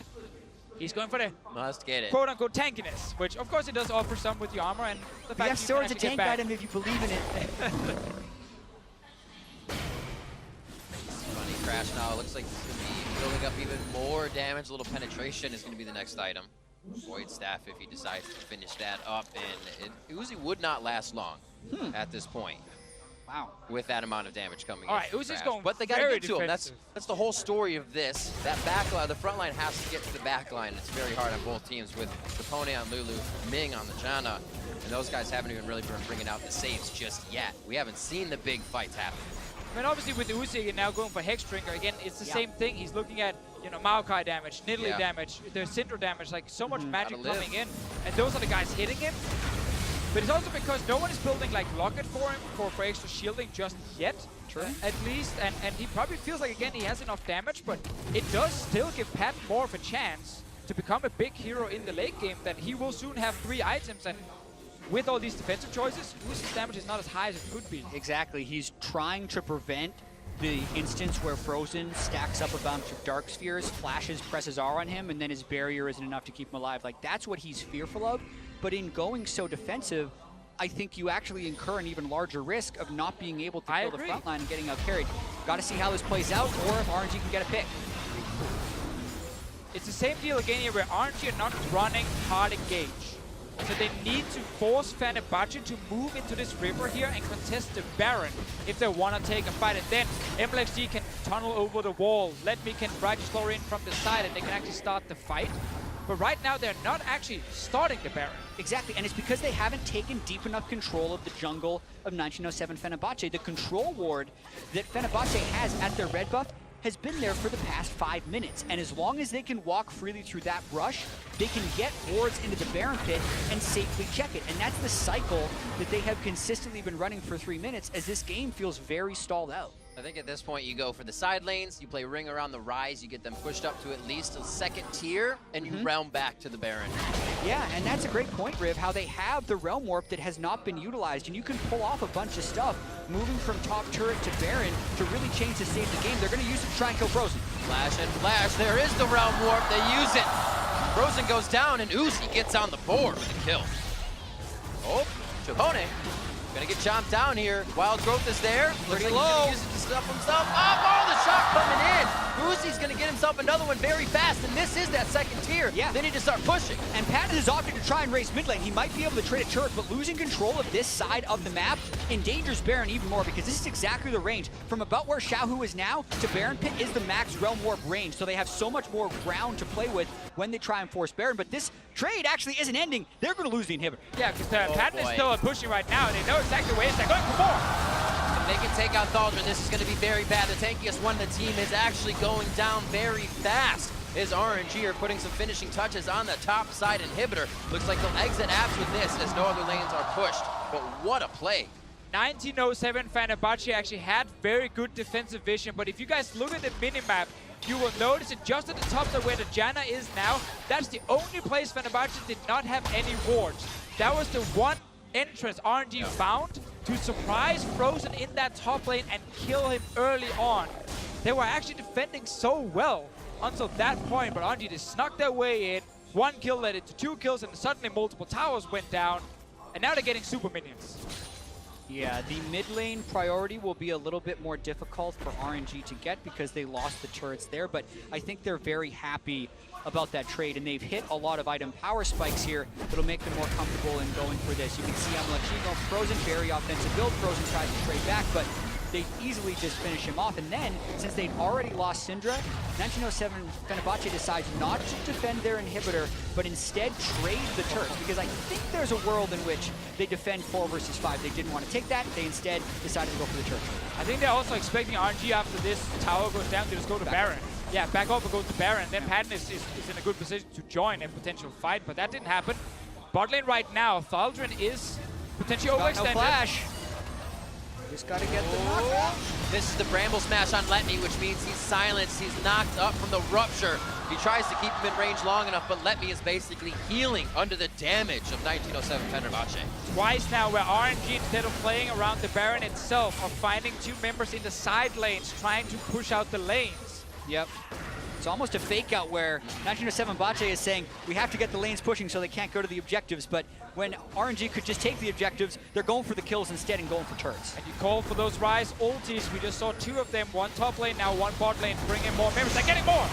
[SPEAKER 3] he's going for the
[SPEAKER 2] must get it
[SPEAKER 3] quote-unquote tankiness, which of course it does offer some with the armor and the fact
[SPEAKER 1] BF Sword's a tank item if you believe in it.
[SPEAKER 2] Funny crash now. It looks like it's going to be building up even more damage. A little penetration is going to be the next item. Void Staff if he decides to finish that up. And Uzi would not last long at this point.
[SPEAKER 1] Wow.
[SPEAKER 2] With that amount of damage coming in.
[SPEAKER 3] All right, Uzi's going
[SPEAKER 2] but they got to get to him. That's the whole story of this. That backline, the front line has to get to the back line. It's very hard on both teams with Capone on Lulu, Ming on the Janna. And those guys haven't even really been bringing out the saves just yet. We haven't seen the big fights happen.
[SPEAKER 3] I mean, obviously with Uzi now going for Hex Drinker, again, it's the same thing. He's looking at, you know, Maokai damage, Nidalee damage, the Syndra damage, like so much magic coming in. And those are the guys hitting him. But it's also because no one is building like Locket for him for extra shielding just yet, at least. And he probably feels like, again, he has enough damage, but it does still give Pat more of a chance to become a big hero in the late game, that he will soon have 3 items. And with all these defensive choices, Uzi's damage is not as high as it could be.
[SPEAKER 1] Exactly. He's trying to prevent the instance where Frozen stacks up a bunch of Dark Spheres, flashes, presses R on him, and then his barrier isn't enough to keep him alive. Like, that's what he's fearful of. But in going so defensive, I think you actually incur an even larger risk of not being able to kill the front line and getting out carried. Got to see how this plays out, or if RNG can get a pick.
[SPEAKER 3] It's the same deal again here where RNG are not running hard engage. So they need to force Fenerbahçe to move into this river here and contest the Baron if they want to take a fight. And then MLXG can tunnel over the wall. Let Me can Righteous Glory in from the side and they can actually start the fight. But right now they're not actually starting the Baron.
[SPEAKER 1] Exactly, and it's because they haven't taken deep enough control of the jungle of 1907 Fenerbahçe. The control ward that Fenerbahçe has at their red buff has been there for the past 5 minutes. And as long as they can walk freely through that brush, they can get wards into the Baron pit and safely check it. And that's the cycle that they have consistently been running for 3 minutes, as this game feels very stalled out.
[SPEAKER 2] I think at this point you go for the side lanes, you play ring around the Rise, you get them pushed up to at least a second tier, and you round back to the Baron.
[SPEAKER 1] Yeah, and that's a great point, Riv, how they have the Realm Warp that has not been utilized, and you can pull off a bunch of stuff, moving from top turret to Baron to really change the state of the game. They're going to use it to try and kill Frozen.
[SPEAKER 2] Flash and flash, there is the Realm Warp, they use it. Frozen goes down, and Uzi gets on the board with a kill. Oh, Chapone gonna get chomped down here. Wild Growth is there.
[SPEAKER 1] Pretty
[SPEAKER 2] Looks like
[SPEAKER 1] low.
[SPEAKER 2] He's gonna use it to stuff himself up. Oh, the shot coming in. Uzi's gonna get himself another one very fast, and this is that second tier.
[SPEAKER 1] Yeah.
[SPEAKER 2] They need to start pushing.
[SPEAKER 1] And Patton has opted to try and race mid lane. He might be able to trade a turret, but losing control of this side of the map endangers Baron even more, because this is exactly the range. From about where Xiaohu is now to Baron pit is the max Realm Warp range, so they have so much more ground to play with when they try and force Baron. But this trade actually isn't ending. They're going to lose the inhibitor.
[SPEAKER 3] Yeah, because Patton is still pushing right now, and they know exactly where they're going for more.
[SPEAKER 2] If they can take out Thaldrin, this is going to be very bad. The tankiest one in the team is actually going down very fast. His RNG are putting some finishing touches on the top side inhibitor. Looks like they'll exit apps with this as no other lanes are pushed. But what a play.
[SPEAKER 3] 1907 Fenerbahçe actually had very good defensive vision, but if you guys look at the minimap, you will notice that just at the top side where the Janna is now, that's the only place Fenerbahçe did not have any wards. That was the one entrance RNG found to surprise Frozen in that top lane and kill him early on. They were actually defending so well until that point, but RNG just snuck their way in. One kill led into 2 kills, and suddenly multiple towers went down, and now they're getting super minions.
[SPEAKER 1] Yeah, the mid lane priority will be a little bit more difficult for RNG to get because they lost the turrets there, but I think they're very happy about that trade, and they've hit a lot of item power spikes here that'll make them more comfortable in going for this. You can see Amalachigo, Frozen, very offensive build. Frozen tries to trade back, but they easily just finish him off. And then, since they'd already lost Syndra, 1907 Fenerbahçe decides not to defend their inhibitor, but instead trade the turrets, because I think there's a world in which they defend 4 versus 5. They didn't want to take that. They instead decided to go for the turret.
[SPEAKER 3] I think they're also expecting RNG after this tower goes down to just go to Baron. Yeah, back off and go to Baron. Then Patton is in a good position to join a potential fight, but that didn't happen. Bot lane right now, Thaldrin is potentially overextended.
[SPEAKER 1] No flash. Just gotta get the knockout.
[SPEAKER 2] This is the Bramble Smash on Letme, which means he's silenced. He's knocked up from the Rupture. He tries to keep him in range long enough, but Letme is basically healing under the damage of 1907 Fenerbahçe.
[SPEAKER 3] Twice now where RNG, instead of playing around the Baron itself, are finding 2 members in the side lanes trying to push out the lanes.
[SPEAKER 1] Yep. It's almost a fake out where 1907 Bache is saying we have to get the lanes pushing so they can't go to the objectives, but when RNG could just take the objectives, they're going for the kills instead and going for turrets.
[SPEAKER 3] And you call for those Rise ultis. We just saw 2 of them, 1 top lane, now 1 bot lane, bring in more members. They're getting more!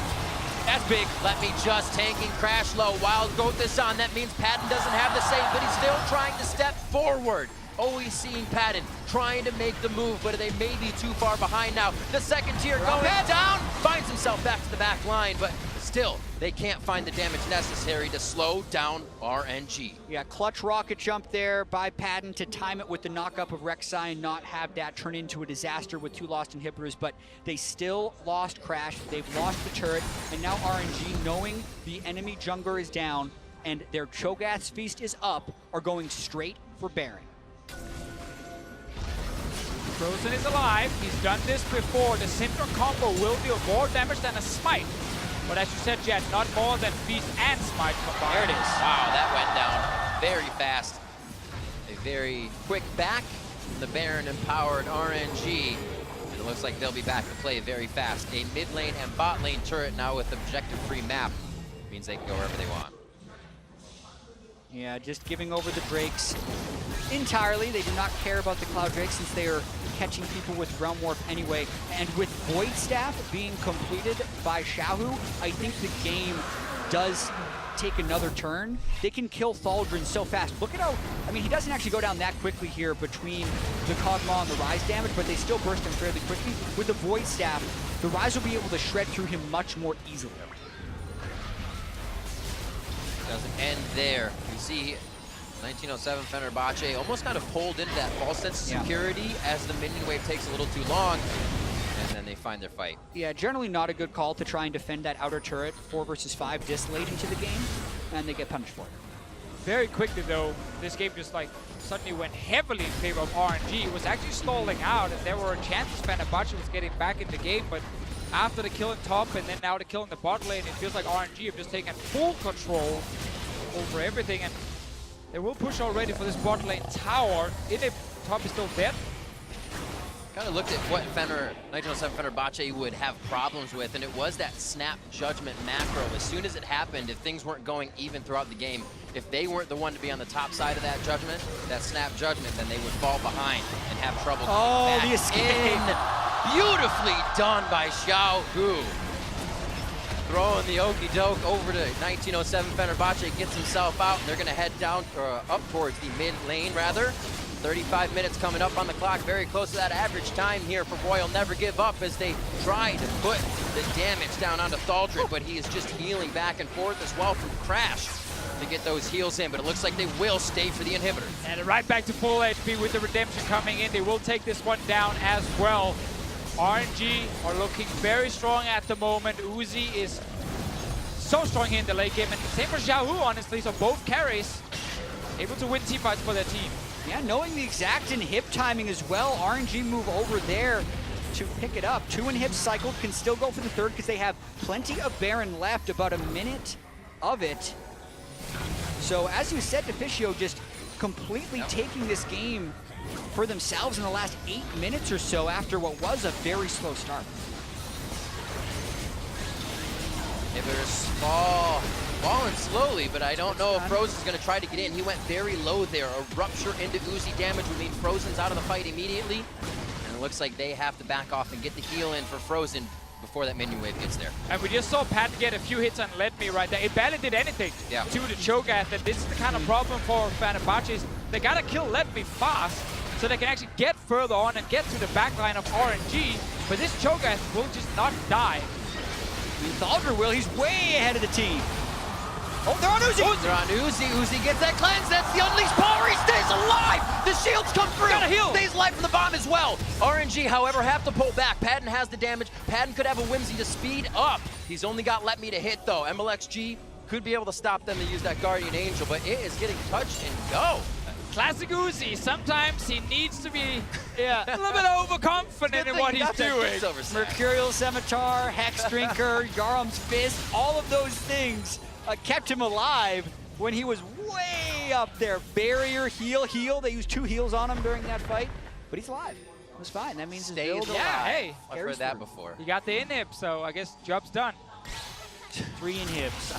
[SPEAKER 2] That's big. Letme just tanking Crash Low. Wild Growth is on. That means Patton doesn't have the save, but he's still trying to step forward. Always seeing Patton trying to make the move, but they may be too far behind now. The second tier going down, finds himself back to the back line, but still, they can't find the damage necessary to slow down RNG.
[SPEAKER 1] Yeah, clutch rocket jump there by Patton to time it with the knockup of Rek'Sai and not have that turn into a disaster with 2 lost inhibitors, but they still lost Crash, they've lost the turret, and now RNG, knowing the enemy jungler is down and their Cho'Gath's feast is up, are going straight for Baron.
[SPEAKER 3] Frozen is alive. He's done this before. The Syndra combo will deal more damage than a Smite. But as you said, Jet, not more than Feast and Smite combined.
[SPEAKER 2] There it is. Wow, that went down very fast. A very quick back from the Baron empowered RNG. And it looks like they'll be back to play very fast. A mid lane and bot lane turret now with objective-free map. Means they can go wherever they want.
[SPEAKER 1] Yeah, just giving over the Drakes entirely. They do not care about the Cloud Drake since they are catching people with Realm Warp anyway. And with Void Staff being completed by Xiaohu, I think the game does take another turn. They can kill Thaldrin so fast. Look at how, I mean, he doesn't actually go down that quickly here between the Kog'Maw and the Rise damage, but they still burst him fairly quickly. With the Void Staff, the Rise will be able to shred through him much more easily.
[SPEAKER 2] Doesn't end there. You see 1907 Fenerbahçe almost kind of pulled into that false sense of security as the minion wave takes a little too long. And then they find their fight.
[SPEAKER 1] Yeah, generally not a good call to try and defend that outer turret 4 versus 5 this late into the game, and they get punished for it.
[SPEAKER 3] Very quickly though, this game just like suddenly went heavily in favor of RNG. It was actually stalling out, and there were chances Fenerbahçe was getting back in the game, but after the kill in top and then now the kill in the bot lane, it feels like RNG have just taken full control over everything, and they will push already for this bot lane tower. Inib top is still dead.
[SPEAKER 2] Kind of looked at what 1907 Fenerbahçe would have problems with, and it was that snap judgment macro. As soon as it happened, if things weren't going even throughout the game, if they weren't the one to be on the top side of that judgment, that snap judgment, then they would fall behind and have trouble getting back
[SPEAKER 1] the escape.
[SPEAKER 2] in. Beautifully done by Xiao Hu. Throwing the okie doke over to 1907 Fenerbahçe, gets himself out. They're going to head down, or up towards the mid lane, rather. 35 minutes coming up on the clock, very close to that average time here for Royal Never Give Up as they try to put the damage down onto Thaldred, but he is just healing back and forth as well from Crash to get those heals in, but it looks like they will stay for the inhibitor.
[SPEAKER 3] And right back to full HP with the redemption coming in. They will take this one down as well. RNG are looking very strong at the moment. Uzi is so strong here in the late game, and same for Xiao Hu, honestly, so both carries able to win teamfights for their team.
[SPEAKER 1] Yeah, knowing the exact inhib timing as well, RNG move over there to pick it up. 2 inhibs cycled, can still go for the third because they have plenty of Baron left, about a minute of it. So as you said, Deficio just completely taking this game for themselves in the last 8 minutes or so after what was a very slow start.
[SPEAKER 2] Inhibitors falling slowly, but I don't know if Frozen's going to try to get in. He went very low there. A rupture into Uzi damage would mean Frozen's out of the fight immediately. And it looks like they have to back off and get the heal in for Frozen before that minion wave gets there.
[SPEAKER 3] And we just saw Pat get a few hits on Let Me right there. It barely did anything to the Cho'Gath. And this is the kind of problem for Fenerbahçe. They got to kill Let Me fast so they can actually get further on and get to the back line of RNG. But this Cho'Gath will just not die.
[SPEAKER 1] I mean, Thaldred will, he's way ahead of the team. Oh, they're on Uzi!
[SPEAKER 2] They're on Uzi. Uzi gets that cleanse. That's the unleashed power. He stays alive. The shields come through.
[SPEAKER 3] Gotta heal.
[SPEAKER 2] Stays alive from the bomb as well. RNG, however, have to pull back. Padden has the damage. Padden could have a Whimsy to speed up. He's only got Let Me to hit, though. MLXG could be able to stop them to use that Guardian Angel, but it is getting touch and go.
[SPEAKER 3] Classic Uzi. Sometimes he needs to be a little bit overconfident in what he's doing.
[SPEAKER 1] Mercurial Scimitar, Hex Drinker, Yarom's Fist, all of those things kept him alive when he was way up there. Barrier, heal. They used 2 heals on him during that fight, but he's alive. It was fine. That means his build alive.
[SPEAKER 3] Yeah, hey.
[SPEAKER 2] I've heard that before.
[SPEAKER 3] You got the inhib, so I guess job's done.
[SPEAKER 1] 3 inhibs.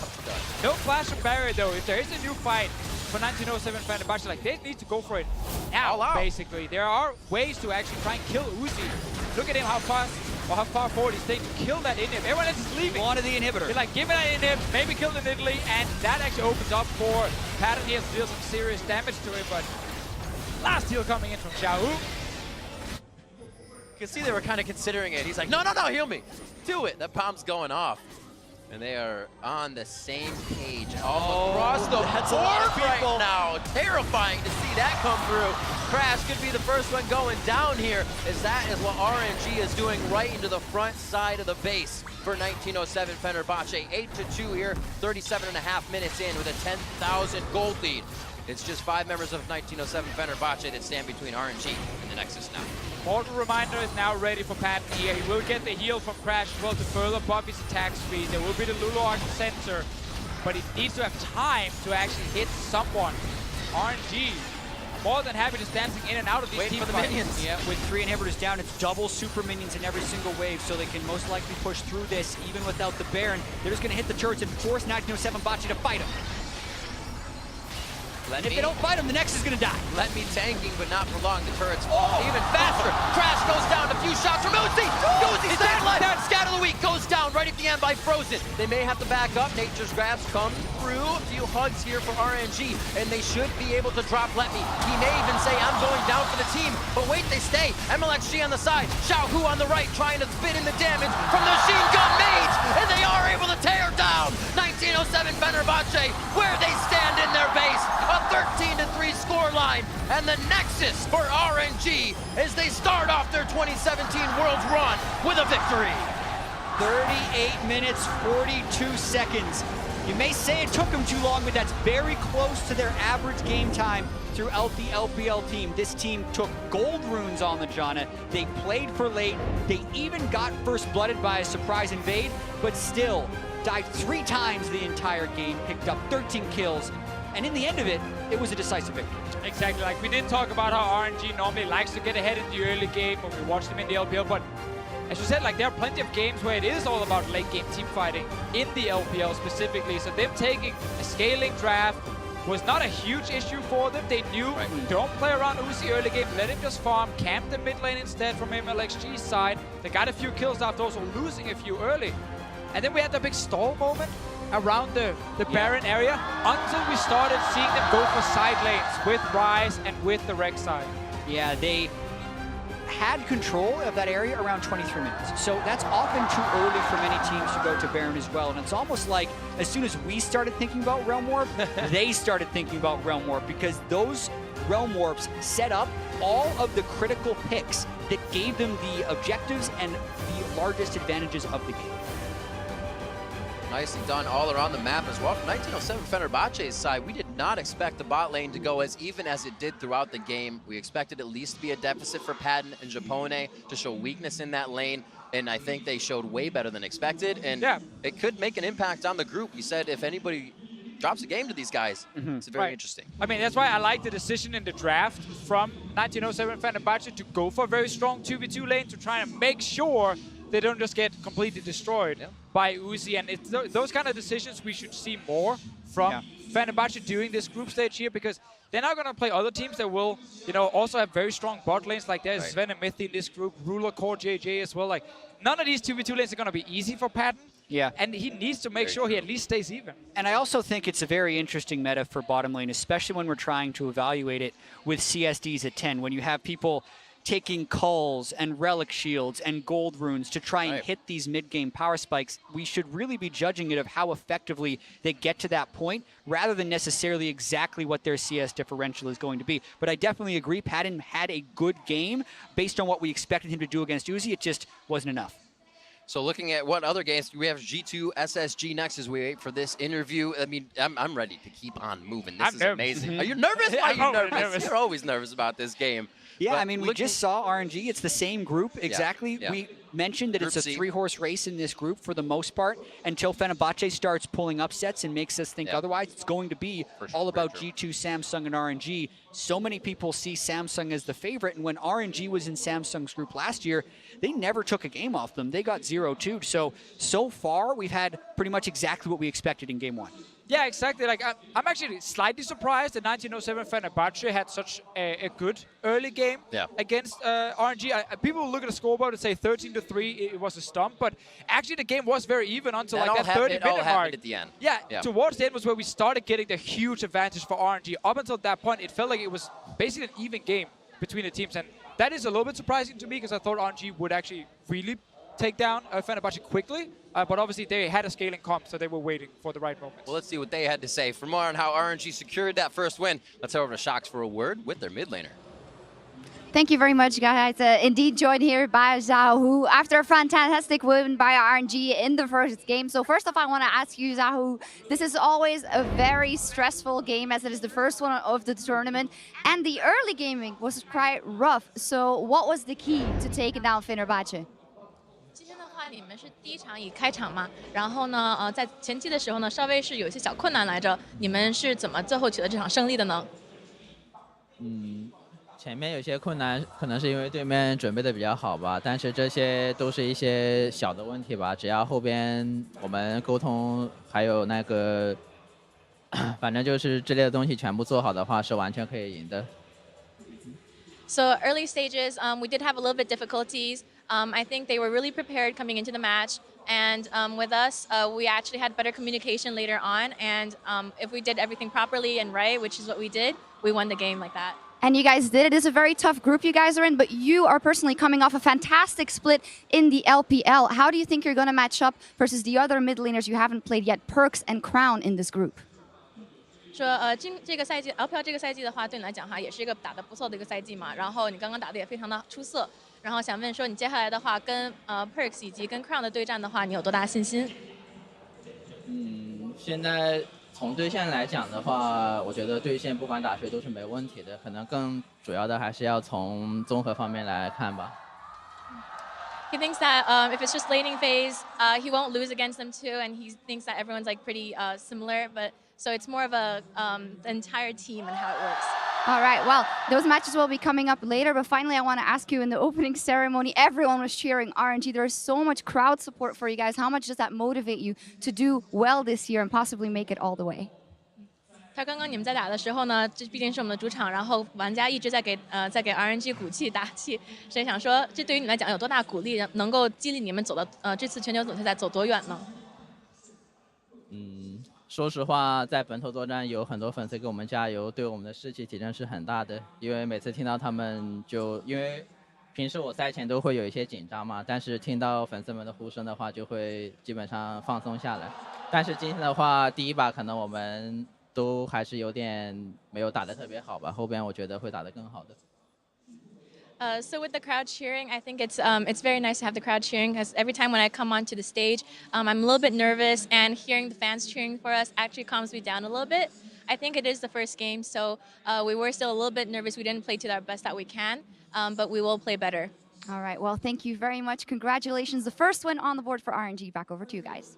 [SPEAKER 3] No flash of barrier though. If there is a new fight for 1907 Fenerbahçe, like they need to go for it now, basically. There are ways to actually try and kill Uzi. Look at him, how far forward he's taking to kill that inhib. Everyone else is leaving.
[SPEAKER 1] Wanted the inhibitor.
[SPEAKER 3] They're like, give it an inhib, maybe kill it in Italy, and that actually opens up for Patton here to deal some serious damage to it, but last heal coming in from Xiao Hu.
[SPEAKER 2] You can see they were kind of considering it. He's like, no, heal me. Do it. That bomb's going off. And they are on the same page all across the board right now. Terrifying to see that come through. Crash could be the first one going down here, as that is what RNG is doing right into the front side of the base for 1907 Fenerbahçe. 8-2 here, 37.5 minutes in with a 10,000 gold lead. It's just 5 members of 1907 Fenerbahçe that stand between RNG and the Nexus now.
[SPEAKER 3] Mortal Reminder is now ready for Patton here. He will get the heal from Crash as well to further buff his attack speed. There will be the Lulu Arc sensor, but he needs to have time to actually hit someone. RNG, more than happy just dancing in and out of these team
[SPEAKER 2] for the minions.
[SPEAKER 1] Yeah, with 3 inhibitors down, it's double super minions in every single wave, so they can most likely push through this even without the Baron. They're just going to hit the turrets and force 1907 Bocce to fight him. And if they don't fight him, the Nexus is going to die.
[SPEAKER 2] Let Me tanking, but not for long. The turrets fall even faster. Crash goes down. A few shots from Uzi. Uzi staying alive. Scatter the Weak goes down right at the end by Frozen. They may have to back up. Nature's Grabs come through. A few hugs here for RNG, and they should be able to drop Let Me. He may even say, I'm going down for the team. But wait, they stay. MLXG on the side. Xiao Hu on the right, trying to spit in the damage from the Machine Gun Mage, and they are able to tear down 1907 Fenerbahçe, where they stand in their base. A 13-3 scoreline. line and the nexus for RNG as they start off their 2017 Worlds run with a victory.
[SPEAKER 1] 38 minutes, 42 seconds. You may say it took them too long, but that's very close to their average game time throughout the LPL team. This team took gold runes on the Janna. They played for late. They even got first blooded by a surprise invade, but still died 3 times the entire game, picked up 13 kills, and in the end of it, it was a decisive victory.
[SPEAKER 3] Exactly. Like, we did talk about how RNG normally likes to get ahead in the early game when we watch them in the LPL, but as you said, like, there are plenty of games where it is all about late game team fighting in the LPL specifically. So them taking a scaling draft was not a huge issue for them. They knew, don't play around Uzi early game, let him just farm, camp the mid lane instead from MLXG's side. They got a few kills after also losing a few early. And then we had the big stall moment around the Baron area until we started seeing them go for side lanes with Ryze and with the Rek'Sai.
[SPEAKER 1] Yeah, they had control of that area around 23 minutes. So that's often too early for many teams to go to Baron as well. And it's almost like as soon as we started thinking about Realm Warp, they started thinking about Realm Warp, because those Realm Warps set up all of the critical picks that gave them the objectives and the largest advantages of the game.
[SPEAKER 2] Nicely done all around the map as well. From 1907 Fenerbahçe's side, we did not expect the bot lane to go as even as it did throughout the game. We expected at least to be a deficit for Padden and Japone to show weakness in that lane, and I think they showed way better than expected, and it could make an impact on the group. We said if anybody drops a game to these guys, it's very interesting.
[SPEAKER 3] I mean, that's why I like the decision in the draft from 1907 Fenerbahçe to go for a very strong 2v2 lane to try and make sure they don't just get completely destroyed by Uzi. And it's those kind of decisions we should see more from Fenerbahçe during this group stage here, because they're not going to play other teams that will, you know, also have very strong bot lanes. Like there's Sven and Mithi in this group, Ruler, Core, JJ as well. Like, none of these 2v2 lanes are going to be easy for Padden.
[SPEAKER 1] Yeah.
[SPEAKER 3] And he needs to make sure he at least stays even.
[SPEAKER 1] And I also think it's a very interesting meta for bottom lane, especially when we're trying to evaluate it with CSDs at 10, when you have people taking culls and relic shields and gold runes to try and hit these mid-game power spikes. We should really be judging it of how effectively they get to that point, rather than necessarily exactly what their CS differential is going to be. But I definitely agree, Padden had a good game based on what we expected him to do against Uzi. It just wasn't enough.
[SPEAKER 2] So looking at what other games, we have G2 SSG next as we wait for this interview. I mean, I'm ready to keep on moving. This is amazing. Are you nervous? Why are you nervous? You're always nervous about this game.
[SPEAKER 1] Yeah, I mean, we just saw RNG. It's the same group, exactly.
[SPEAKER 2] Yeah.
[SPEAKER 1] We mentioned that
[SPEAKER 2] Group
[SPEAKER 1] it's a
[SPEAKER 2] C.
[SPEAKER 1] 3-horse race in this group for the most part, until Fenerbahçe starts pulling upsets and makes us think otherwise. It's going to be all about G2, Samsung, and RNG. So many people see Samsung as the favorite, and when RNG was in Samsung's group last year, they never took a game off them. They got 0-2. So far, we've had pretty much exactly what we expected in game 1.
[SPEAKER 3] Yeah, exactly. Like, I'm actually slightly surprised that 1907 Fenerbahçe had such a good early game against RNG. People look at the scoreboard and say 13-3, it was a stomp, but actually the game was very even until like that 30-minute mark.
[SPEAKER 2] At the end.
[SPEAKER 3] Yeah, towards the end was where we started getting the huge advantage for RNG. Up until that point, it felt like it was basically an even game between the teams, and that is a little bit surprising to me, because I thought RNG would actually really take down Fenerbahçe quickly, but obviously they had a scaling comp, so they were waiting for the right moment.
[SPEAKER 2] Well, let's see what they had to say. For more on how RNG secured that first win, let's head over to Shocks for a word with their mid laner.
[SPEAKER 4] Thank you very much, guys. Indeed joined here by Zahu after a fantastic win by RNG in the first game. So first off, I want to ask you, Zahu, this is always a very stressful game, as it is the first one of the tournament, and the early gaming was quite rough. So what was the key to taking down Fenerbahçe?
[SPEAKER 5] 今天的话，你们是第一场以开场嘛，然后呢，在前期的时候呢，稍微是有一些小困难来着。你们是怎么最后取得这场胜利的呢？
[SPEAKER 6] 前面有些困难，可能是因为对面准备的比较好吧，但是这些都是一些小的问题吧。只要后边我们沟通，还有那个，反正就是之类的东西全部做好的话，是完全可以赢的。
[SPEAKER 5] So early stages, we did have a little bit difficulties. I think they were really prepared coming into the match, and with us, we actually had better communication later on. And if we did everything properly and right, which is what we did, we won the game like that.
[SPEAKER 4] And you guys did it. It's a very tough group you guys are in, but you are personally coming off a fantastic split in the LPL. How do you think you're going to match up versus the other mid laners you haven't played yet, Perks and Crown, in this group?
[SPEAKER 5] 说这个赛季 LPL 这个赛季的话，对你来讲哈，也是一个打得不错的一个赛季嘛。然后你刚刚打得也非常的出色。然后想问说，你接下来的话跟Perks 以及跟 Crown 的对战的话，你有多大信心？
[SPEAKER 6] 现在从对线来讲的话，我觉得对线不管打谁都是没问题的，可能更主要的还是要从综合方面来看吧。
[SPEAKER 5] He thinks that if it's just laning phase, he won't lose against them too, and he thinks that everyone's like pretty similar. But so it's more of a the entire team and how it works.
[SPEAKER 4] All right, well, those matches will be coming up later, but finally I want to ask you, in the opening ceremony, everyone was cheering RNG. There is so much crowd support for you guys. How much does that motivate you to do well this year and possibly make it all the way?
[SPEAKER 5] 他刚刚你们在打的时候呢，这毕竟是我们的主场，然后玩家一直在给RNG 鼓气打气，所以想说，这对于你们来讲有多大鼓励，能够激励你们走到这次全球总决赛走多远呢？
[SPEAKER 6] 说实话，在本土作战有很多粉丝给我们加油，对我们的士气提升是很大的。因为每次听到他们因为平时我赛前都会有一些紧张嘛，但是听到粉丝们的呼声的话，就会基本上放松下来。但是今天的话，第一把可能我们都还是有点没有打得特别好吧，后边我觉得会打得更好的。
[SPEAKER 5] So with the crowd cheering, I think it's very nice to have the crowd cheering because every time when I come onto the stage, I'm a little bit nervous, and hearing the fans cheering for us actually calms me down a little bit. I think it is the first game, so we were still a little bit nervous. We didn't play to our best that we can, but we will play better.
[SPEAKER 4] All right, well, thank you very much. Congratulations. The first win on the board for RNG. Back over to you guys.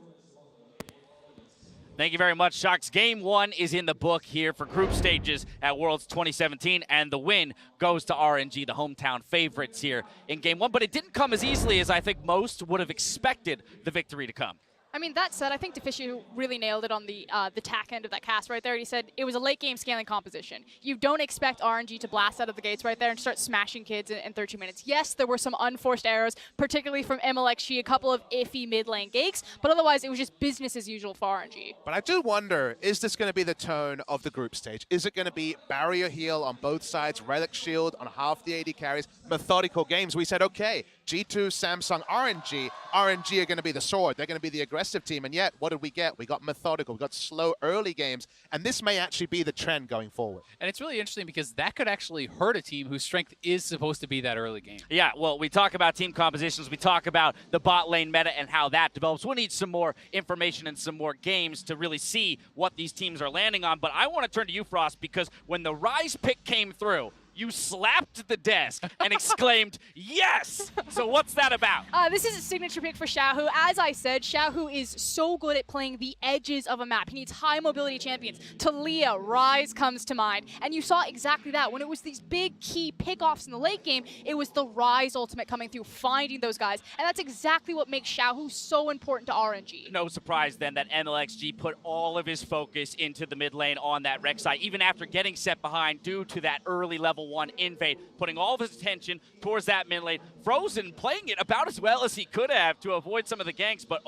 [SPEAKER 7] Thank you very much, Sharks. Game 1 is in the book here for group stages at Worlds 2017, and the win goes to RNG, the hometown favorites here in Game 1. But it didn't come as easily as I think most would have expected the victory to come.
[SPEAKER 8] I mean, that said, I think Deficio really nailed it on the tack end of that cast right there. He said it was a late-game scaling composition. You don't expect RNG to blast out of the gates right there and start smashing kids in 13 minutes. Yes, there were some unforced errors, particularly from MLXG, a couple of iffy mid-lane ganks, but otherwise it was just business as usual for RNG.
[SPEAKER 9] But I do wonder, is this going to be the tone of the group stage? Is it going to be barrier heal on both sides, relic shield on half the AD carries, methodical games? We said, okay, G2, Samsung, RNG are going to be the sword. They're going to be the aggressive team. And yet, what did we get? We got methodical. We got slow early games. And this may actually be the trend going forward.
[SPEAKER 10] And it's really interesting because that could actually hurt a team whose strength is supposed to be that early game.
[SPEAKER 7] Yeah, well, we talk about team compositions. We talk about the bot lane meta and how that develops. We'll need some more information and some more games to really see what these teams are landing on. But I want to turn to you, Frost, because when the Rise pick came through, you slapped the desk and exclaimed, yes! So what's that about?
[SPEAKER 8] This is a signature pick for Xiaohu. As I said, Xiaohu is so good at playing the edges of a map. He needs high mobility champions. Talia, Rise comes to mind. And you saw exactly that. When it was these big key pickoffs in the late game, it was the Rise ultimate coming through, finding those guys. And that's exactly what makes Xiaohu so important to RNG.
[SPEAKER 7] No surprise then that MLXG put all of his focus into the mid lane on that Rek'Sai, even after getting set behind due to that early level 1 invade, putting all of his attention towards that mid lane. Frozen playing it about as well as he could have to avoid some of the ganks, but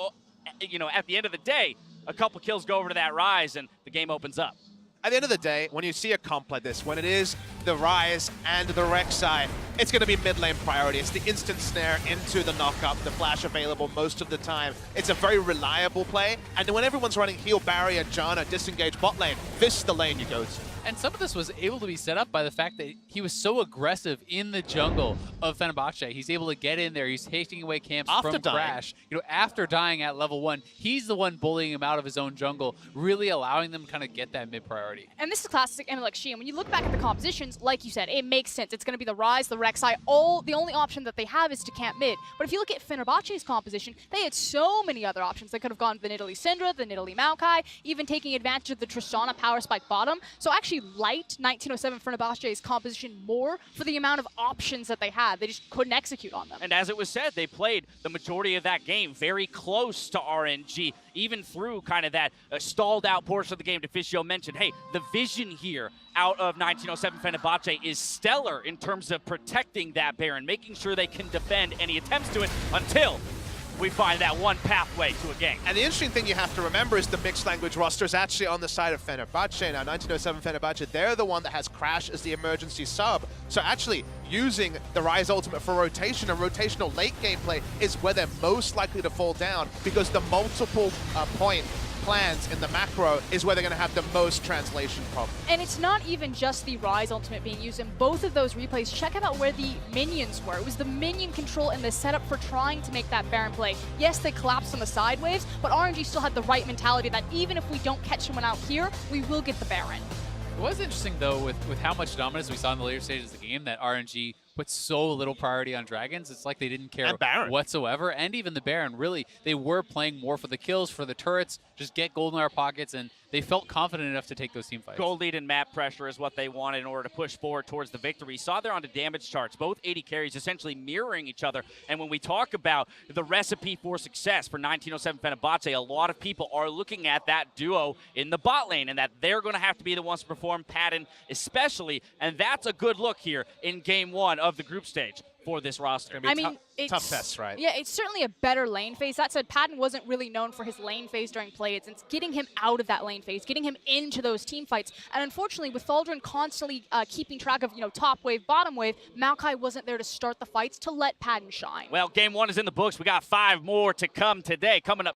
[SPEAKER 7] you know, at the end of the day, a couple kills go over to that Rise and the game opens up.
[SPEAKER 9] At the end of the day, when you see a comp like this, when it is the Rise and the Rek'Sai, it's going to be mid lane priority. It's the instant snare into the knockup, the flash available most of the time. It's a very reliable play, and when everyone's running heal barrier, Janna, disengage bot lane, this is the lane you go to.
[SPEAKER 10] And some of this was able to be set up by the fact that he was so aggressive in the jungle of Fenerbahçe. He's able to get in there. He's taking away camps from Crash. You know, after dying at level 1, he's the one bullying him out of his own jungle, really allowing them to kind of get that mid priority.
[SPEAKER 8] And this is classic MLXG. And when you look back at the compositions, like you said, it makes sense. It's going to be the Rise, the Rek'Sai. The only option that they have is to camp mid. But if you look at Fenerbahçe's composition, they had so many other options. They could have gone the Nidalee Syndra, the Nidalee Maokai, even taking advantage of the Tristana power spike bottom. So actually liked 1907 Fenerbahçe's composition more for the amount of options that they had. They just couldn't execute on them.
[SPEAKER 7] And as it was said, they played the majority of that game very close to RNG, even through kind of that stalled out portion of the game. Deficio mentioned, hey, the vision here out of 1907 Fenerbahçe is stellar in terms of protecting that Baron, making sure they can defend any attempts to it until we find that one pathway to a gank.
[SPEAKER 9] And the interesting thing you have to remember is the mixed language roster is actually on the side of Fenerbahçe. Now, 1907 Fenerbahçe, they're the one that has Crash as the emergency sub. So actually, using the Rise ultimate for rotation and rotational late gameplay is where they're most likely to fall down, because the multiple point plans in the macro is where they're going to have the most translation problem.
[SPEAKER 8] And it's not even just the Rise ultimate being used in both of those replays. Check out where the minions were. It was the minion control and the setup for trying to make that Baron play. Yes, they collapsed on the side waves, but RNG still had the right mentality that even if we don't catch someone out here, we will get the Baron.
[SPEAKER 10] It was interesting, though, with how much dominance we saw in the later stages of the game, that RNG put so little priority on Dragons. It's like they didn't care whatsoever. And even the Baron, really, they were playing more for the kills, for the turrets, just get gold in our pockets, and they felt confident enough to take those team fights.
[SPEAKER 7] Gold lead and map pressure is what they wanted in order to push forward towards the victory. Saw there on the damage charts, both 80 carries essentially mirroring each other. And when we talk about the recipe for success for 1907 Fenerbahçe, a lot of people are looking at that duo in the bot lane and that they're going to have to be the ones to perform, Patton especially. And that's a good look here in game one of the group stage for this roster.
[SPEAKER 8] I mean, it's
[SPEAKER 9] tough test, right?
[SPEAKER 8] Yeah, it's certainly a better lane phase. That said, Patton wasn't really known for his lane phase during play-ins. It's getting him out of that lane phase, getting him into those team fights. And unfortunately, with Thaldrun constantly keeping track of, top wave, bottom wave, Maokai wasn't there to start the fights to let Patton shine.
[SPEAKER 7] Well, game one is in the books. We got 5 more to come today. Coming up